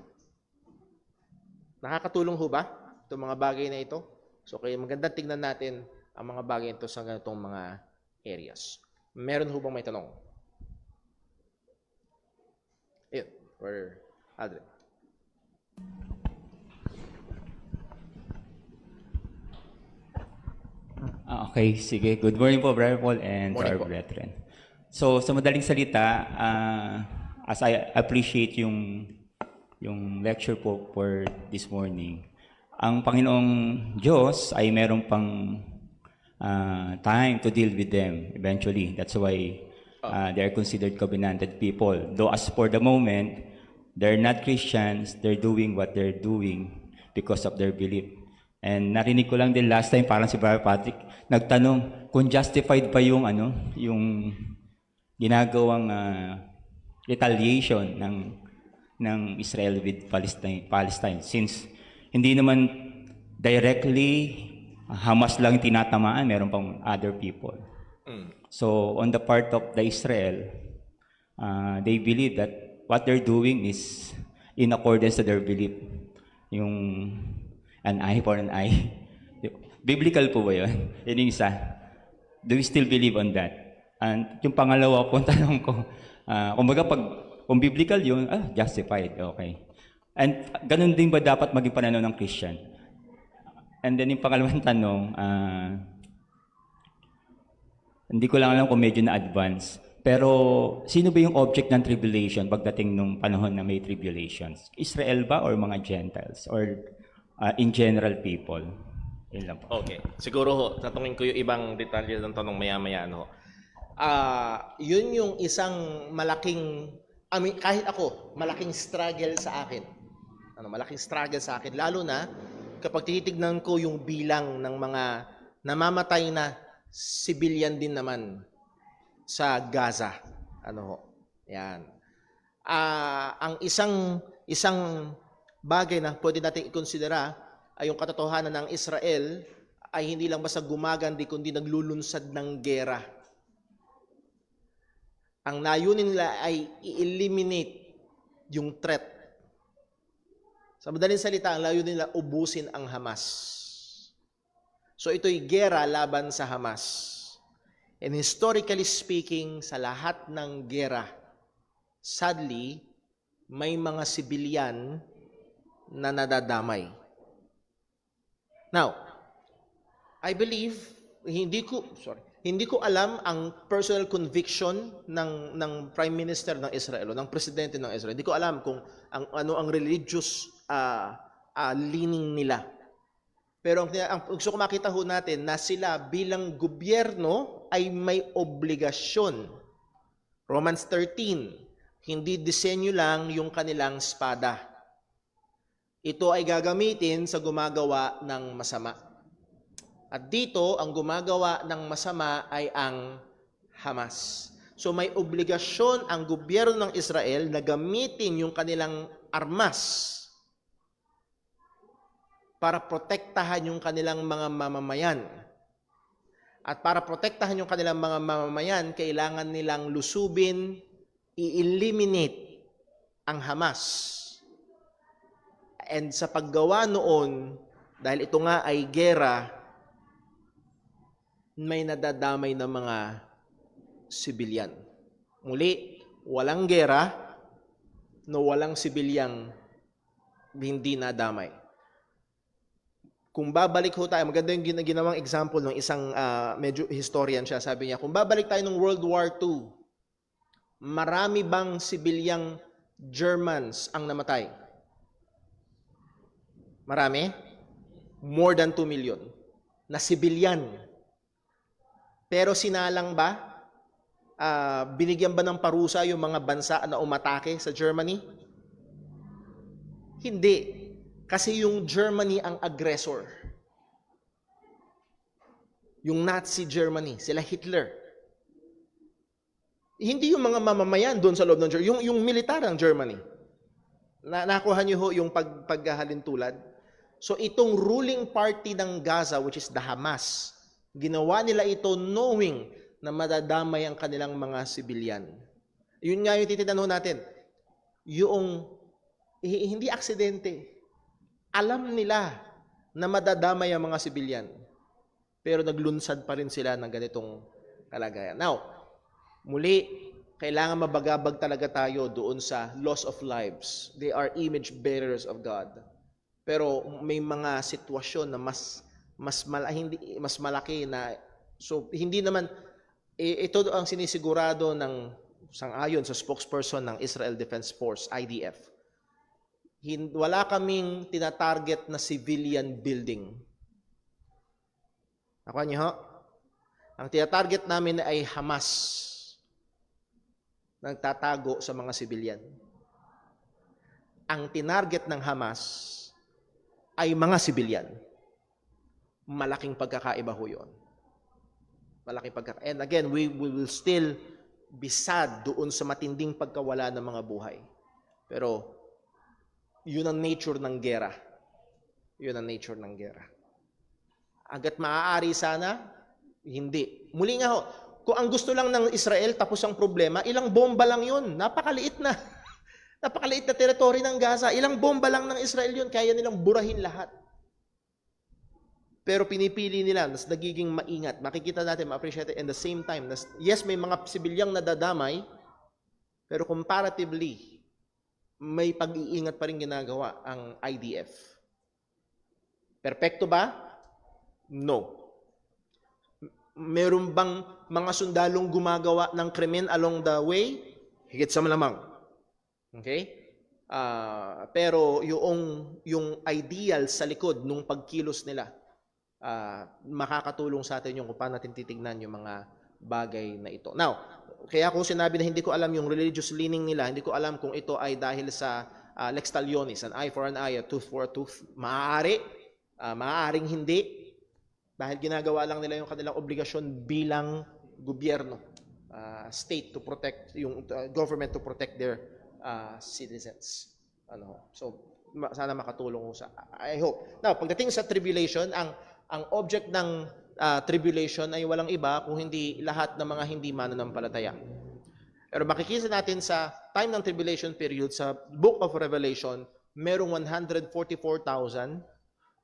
Nakakatulong ho ba itong mga bagay na ito? So kaya maganda tingnan natin ang mga bagay ito sa ganitong mga areas. Meron ho bang may tanong? Ayun, for Adrian. Okay, sige. Good morning po, Brother Paul, and to Morning our po. brethren. So, sa madaling salita, as I appreciate yung lecture po for this morning, ang Panginoong Diyos ay meron pang time to deal with them eventually. That's why they are considered covenanted people. Though as for the moment, they're not Christians, they're doing what they're doing because of their belief. And narinig ko lang din last time, parang si Brother Patrick, nagtanong kung justified pa yung yung ginagawang retaliation ng Israel with Palestine since hindi naman directly Hamas lang tinatamaan, meron pang other people. So on the part of the Israel, they believe that what they're doing is in accordance to their belief. Yung an eye for an eye. Biblical po ba yun? Yun yung isa. Do we still believe on that? And yung pangalawa po, tanong ko, kumbaga kung biblical yun, justified, okay. And ganun din ba dapat maging pananaw ng Christian? And then yung pangalawang tanong, hindi ko lang alam kung medyo na-advance, pero sino ba yung object ng tribulation pagdating nung panahon na may tribulations? Israel ba or mga Gentiles? Or in general people? Yun lang po. Okay. Siguro ho, tatungin ko yung ibang detalye ng tanong maya-maya. Yun yung isang malaking, kahit ako, malaking struggle sa akin. Malaking struggle sa akin. Lalo na kapag tinitignan ko yung bilang ng mga namamatay na civilian din naman sa Gaza. Yan. Ang isang bagay na pwede natin ikonsidera ay yung katotohanan ng Israel ay hindi lang basta gumagandi kundi naglulunsad ng gera. Ang layunin nila ay i-eliminate yung threat. Sa madaling salita, ang layunin nila ubusin ang Hamas. So ito'y gera laban sa Hamas. And historically speaking, sa lahat ng gera, sadly, may mga sibilyan na nadadamay. Now, I believe, hindi ko alam ang personal conviction ng Prime Minister ng Israel o ng Presidente ng Israel. Hindi ko alam kung ano ang religious leaning nila. Pero ang gusto ko makita ho natin na sila bilang gobyerno ay may obligasyon. Romans 13, hindi disenyo lang yung kanilang espada. Ito ay gagamitin sa gumagawa ng masama. At dito, ang gumagawa ng masama ay ang Hamas. So may obligasyon ang gobyerno ng Israel na gamitin yung kanilang armas para protektahan yung kanilang mga mamamayan. At para protektahan yung kanilang mga mamamayan, kailangan nilang lusubin, i-eliminate ang Hamas. And sa paggawa noon, dahil ito nga ay gera, may nadadamay na mga sibilyan. Muli, walang gera, no walang sibilyang hindi nadamay. Kung babalik ho tayo, maganda yung ginawang example ng isang medyo historian siya. Sabi niya, kung babalik tayo ng World War II, marami bang sibilyang Germans ang namatay? Marami? More than 2 million. Na sibilyan. Pero sinalang ba? Binigyan ba ng parusa yung mga bansa na umatake sa Germany? Hindi. Kasi yung Germany ang aggressor. Yung Nazi Germany, sila Hitler. Hindi yung mga mamamayan doon sa loob ng Germany, yung militar ng Germany. nakuha niyo ho yung paghahalintulad? So itong ruling party ng Gaza, which is the Hamas, ginawa nila ito knowing na madadamay ang kanilang mga sibilyan. Yun nga yung titignan natin. Yung hindi aksidente. Alam nila na madadamay ang mga sibilyan. Pero naglunsad pa rin sila ng ganitong kalagayan. Now, muli, kailangan mabagabag talaga tayo doon sa loss of lives. They are image bearers of God. Pero may mga sitwasyon na mas malaki na, so hindi naman, ito ang sinisigurado ng sangayon sa spokesperson ng Israel Defense Force, IDF. Wala kaming tinatarget na civilian building. Nakuha niyo ho? Ang tinatarget namin ay Hamas, nagtatago sa mga civilian. Ang tinarget ng Hamas ay mga civilian. Malaking pagkakaiba ho yun. And again, we will still be sad doon sa matinding pagkawala ng mga buhay. Pero, yun ang nature ng gera. Yun ang nature ng gera. Agad maaari sana, hindi. Muli nga ho, kung ang gusto lang ng Israel tapos ang problema, ilang bomba lang yun. Napakaliit na. Napakaliit na teritoryo ng Gaza. Ilang bomba lang ng Israel yun, kaya nilang burahin lahat. Pero pinipili nila, nas nagiging maingat. Makikita natin, ma-appreciate it, and the same time, yes, may mga sibilyang nadadamay, pero comparatively, may pag-iingat pa rin ginagawa ang IDF. Perpekto ba? No. Meron bang mga sundalong gumagawa ng krimen along the way? Higit sa malamang. Okay? Pero yung ideal sa likod nung pagkilos nila, makakatulong sa atin yung kung paano natin titignan yung mga bagay na ito. Now, kaya kung sinabi na hindi ko alam yung religious leaning nila, hindi ko alam kung ito ay dahil sa lex talionis, an eye for an eye, a tooth for a tooth. Maaaring hindi, dahil ginagawa lang nila yung kanilang obligasyon bilang gobyerno, state to protect, yung government to protect their citizens. So, sana makatulong sa, I hope. Now, pagdating sa tribulation, ang object ng tribulation ay walang iba kung hindi lahat ng mga hindi mananampalataya. Pero makikita natin sa time ng tribulation period, sa Book of Revelation, merong 144,000,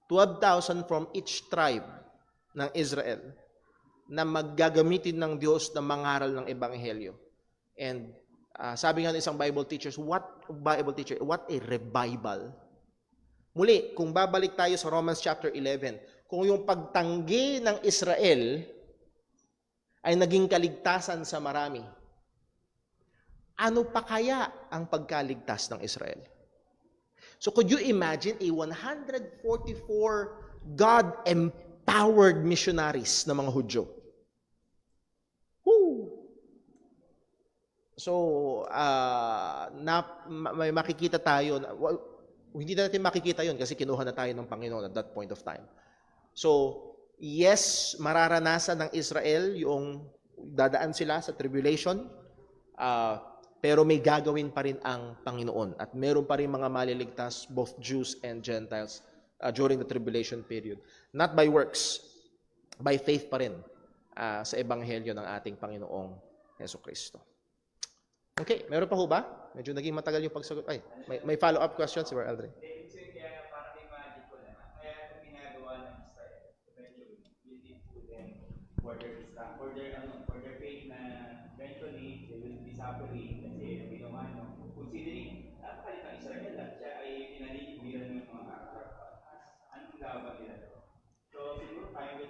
12,000 from each tribe ng Israel na maggagamitin ng Diyos na mangaral ng Ebanghelyo. And sabi nga ng isang Bible teacher, what a revival. Muli, kung babalik tayo sa Romans chapter 11, kung yung pagtanggi ng Israel ay naging kaligtasan sa marami, ano pa kaya ang pagkaligtas ng Israel? So could you imagine a 144 God-empowered missionaries na mga Hudyo? Woo! So, may makikita tayo, hindi natin makikita yon kasi kinuha na tayo ng Panginoon at that point of time. So, yes, mararanasan ng Israel yung dadaan sila sa tribulation, pero may gagawin pa rin ang Panginoon. At meron pa rin mga maliligtas, both Jews and Gentiles, during the tribulation period. Not by works, by faith pa rin sa Ebanghelyo ng ating Panginoong Jesucristo. Okay, meron pa ho ba? Medyo naging matagal yung pagsagot. Ay, may follow-up questions, Sir Aldrin? For their faith na eventually they will be suffering kasi ginawa nyo. Considering, napakalit ang Israel at siya ay pinalilibiran ng mga karakter. Anong laban nila to? So siguro tayo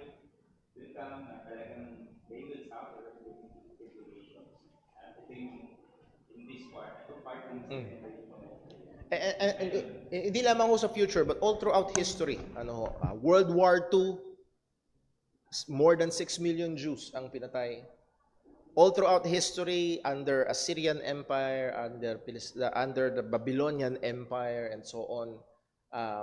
will come na talagang they will suffer with tribulations. I think in this part, itong part ng hindi lamang ho sa future, but all throughout history. World War II, more than 6 million Jews ang pinatay. All throughout history, under Assyrian Empire, under the Babylonian Empire, and so on.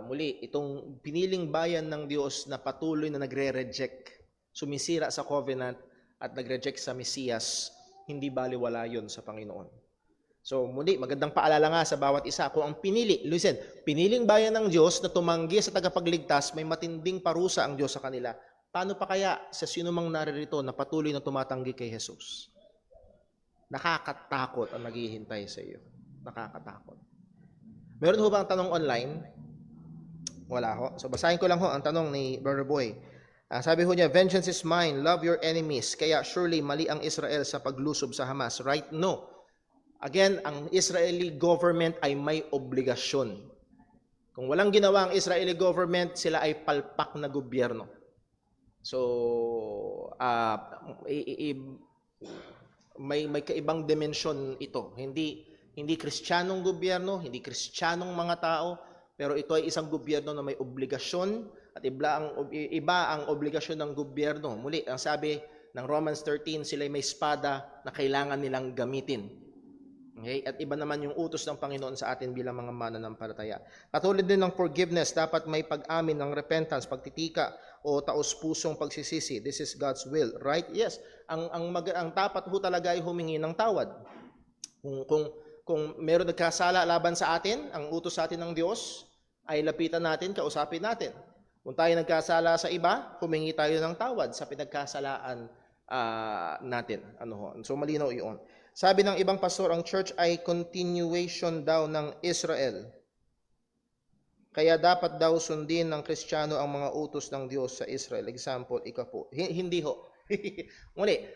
Muli, itong piniling bayan ng Diyos na patuloy na nagre-reject, sumisira sa covenant at nag-reject sa Mesiyas, hindi baliwala yun sa Panginoon. So muli, magandang paalala nga sa bawat isa. Kung ang piniling bayan ng Diyos na tumanggi sa tagapagligtas, may matinding parusa ang Diyos sa kanila. Paano pa kaya sa sino mang naririto na patuloy na tumatanggi kay Jesus? Nakakatakot ang naghihintay sa iyo. Nakakatakot. Meron ho ba ang tanong online? Wala ho. So basahin ko lang ho ang tanong ni Brother Boy. Sabi ho niya, vengeance is mine, love your enemies. Kaya surely mali ang Israel sa paglusob sa Hamas. Right? No. Again, ang Israeli government ay may obligasyon. Kung walang ginawa ang Israeli government, sila ay palpak na gobyerno. So, may kaibang dimensyon ito. Hindi Kristiyanong gobyerno, hindi Kristiyanong mga tao, pero ito ay isang gobyerno na may obligasyon at iba ang obligasyon ng gobyerno. Muli, ang sabi ng Romans 13, sila ay may espada na kailangan nilang gamitin. Okay? At iba naman yung utos ng Panginoon sa atin bilang mga mananampalataya. Katulad din ng forgiveness, dapat may pag-amin ng repentance, pagtitika o taos-pusong pagsisisi. This is God's will, right? Yes. Ang dapat ho talaga ay humingi ng tawad. Kung meron nagkasala laban sa atin, ang utos sa atin ng Diyos ay lapitan natin, kausapin natin. Kung tayo nagkasala sa iba, humingi tayo ng tawad sa pinagkasalaan natin. So malinaw iyon. Sabi ng ibang pastor, ang church ay continuation daw ng Israel. Kaya dapat daw sundin ng Kristiyano ang mga utos ng Diyos sa Israel. Example, ikapo. Hindi ho. Muli,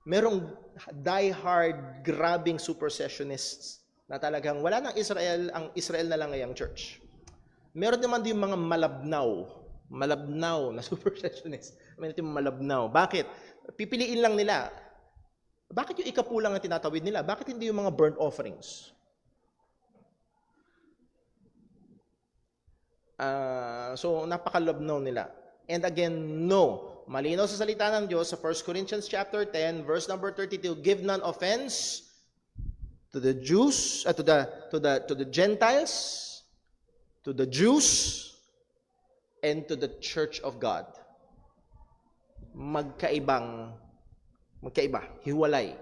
merong die-hard, grabbing supersessionists na talagang wala ng Israel, ang Israel na lang ay ang church. Meron naman din mga malabnaw na supersessionists. Malabnaw. Bakit? Pipiliin lang nila. Bakit yung ikapu lang ang tinatawid nila? Bakit hindi yung mga burnt offerings? So, napakalabnaw nila. And again, no. Malinaw sa salita ng Diyos sa 1 Corinthians chapter 10, verse number 32, give none offense to the Jews, to the Gentiles, to the Jews, and to the church of God. Magkaiba, hiwalay.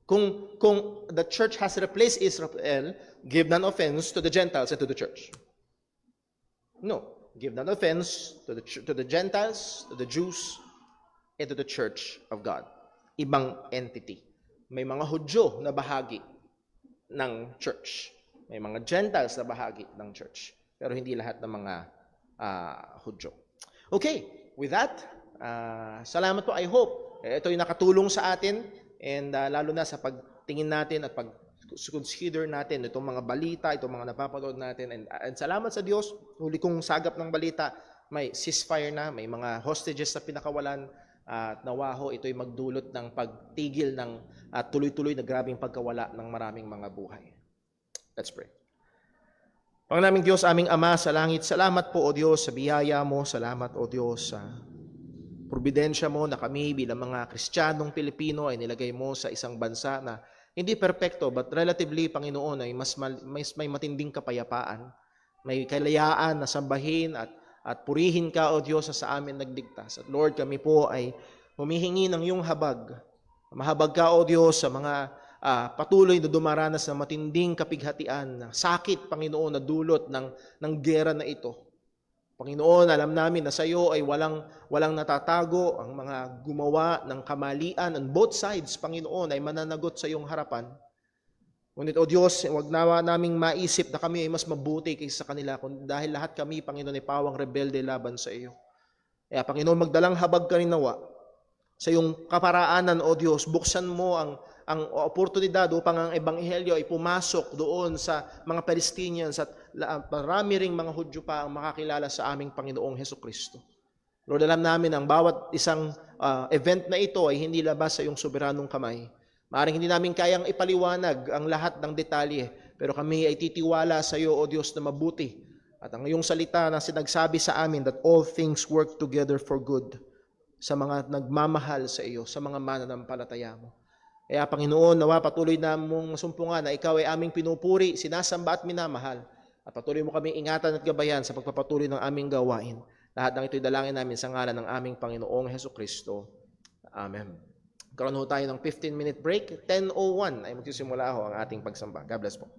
Kung the church has replaced Israel, give none offense to the Gentiles and to the church. No, give none offense to the Gentiles, to the Jews, and to the church of God. Ibang entity. May mga Hudyo na bahagi ng church. May mga Gentiles na bahagi ng church. Pero hindi lahat ng mga Hudyo. Okay, with that, salamat po. I hope ito yung nakatulong sa atin and lalo na sa pagtingin natin at pag-consider natin itong mga balita, itong mga napapanood natin. And salamat sa Diyos, huli kong sagap ng balita, may ceasefire na, may mga hostages na pinakawalan at nawaho ito'y magdulot ng pagtigil ng tuloy-tuloy na grabing pagkawala ng maraming mga buhay. Let's pray. Panginoon Diyos, aming Ama sa langit, salamat po o Diyos sa biyaya mo, salamat o Diyos sa probidensya mo na kami bilang mga Kristiyanong Pilipino ay nilagay mo sa isang bansa na hindi perpekto but relatively, Panginoon, ay mas may matinding kapayapaan. May kalayaan na sambahin at purihin ka, O Diyos, sa amin nagligtas. At Lord, kami po ay humihingi ng iyong habag. Mahabag ka, O Diyos, sa mga patuloy na dumaranas ng matinding kapighatian, sakit, Panginoon, na dulot ng gera na ito. Panginoon, alam namin na sa iyo ay walang natatago. Ang mga gumawa ng kamalian on both sides, Panginoon, ay mananagot sa iyong harapan. Ngunit, O Diyos, huwag nawa naming maisip na kami ay mas mabuti kaysa sa kanila dahil lahat kami, Panginoon, ay pawang rebelde laban sa iyo. Kaya, Panginoon, magdalang habag ka rin nawa sa iyong kaparaanan, O Diyos. Buksan mo ang oportunidad upang ang ebanghelyo ay pumasok doon sa mga Palestinians at marami ring mga Hudyo pa ang makakilala sa aming Panginoong Hesukristo. Lord, alam namin ang bawat isang event na ito ay hindi labas sa iyong soberanong kamay. Maaaring hindi namin kayang ipaliwanag ang lahat ng detalye, pero kami ay titiwala sa iyo, O Diyos, na mabuti. At ang iyong salita na sinagsabi sa amin that all things work together for good sa mga nagmamahal sa iyo, sa mga mananampalataya mo. Kaya, Panginoon, nawa patuloy na mong masumpungan na ikaw ay aming pinupuri, sinasamba at minamahal. At patuloy mo kami ingatan at gabayan sa pagpapatuloy ng aming gawain. Lahat ng ito'y dalangin namin sa ngalan ng aming Panginoong Hesukristo. Amen. Karoon ho tayo ng 15-minute break. 10:01 ay magsisimula ho ang ating pagsamba. God bless po.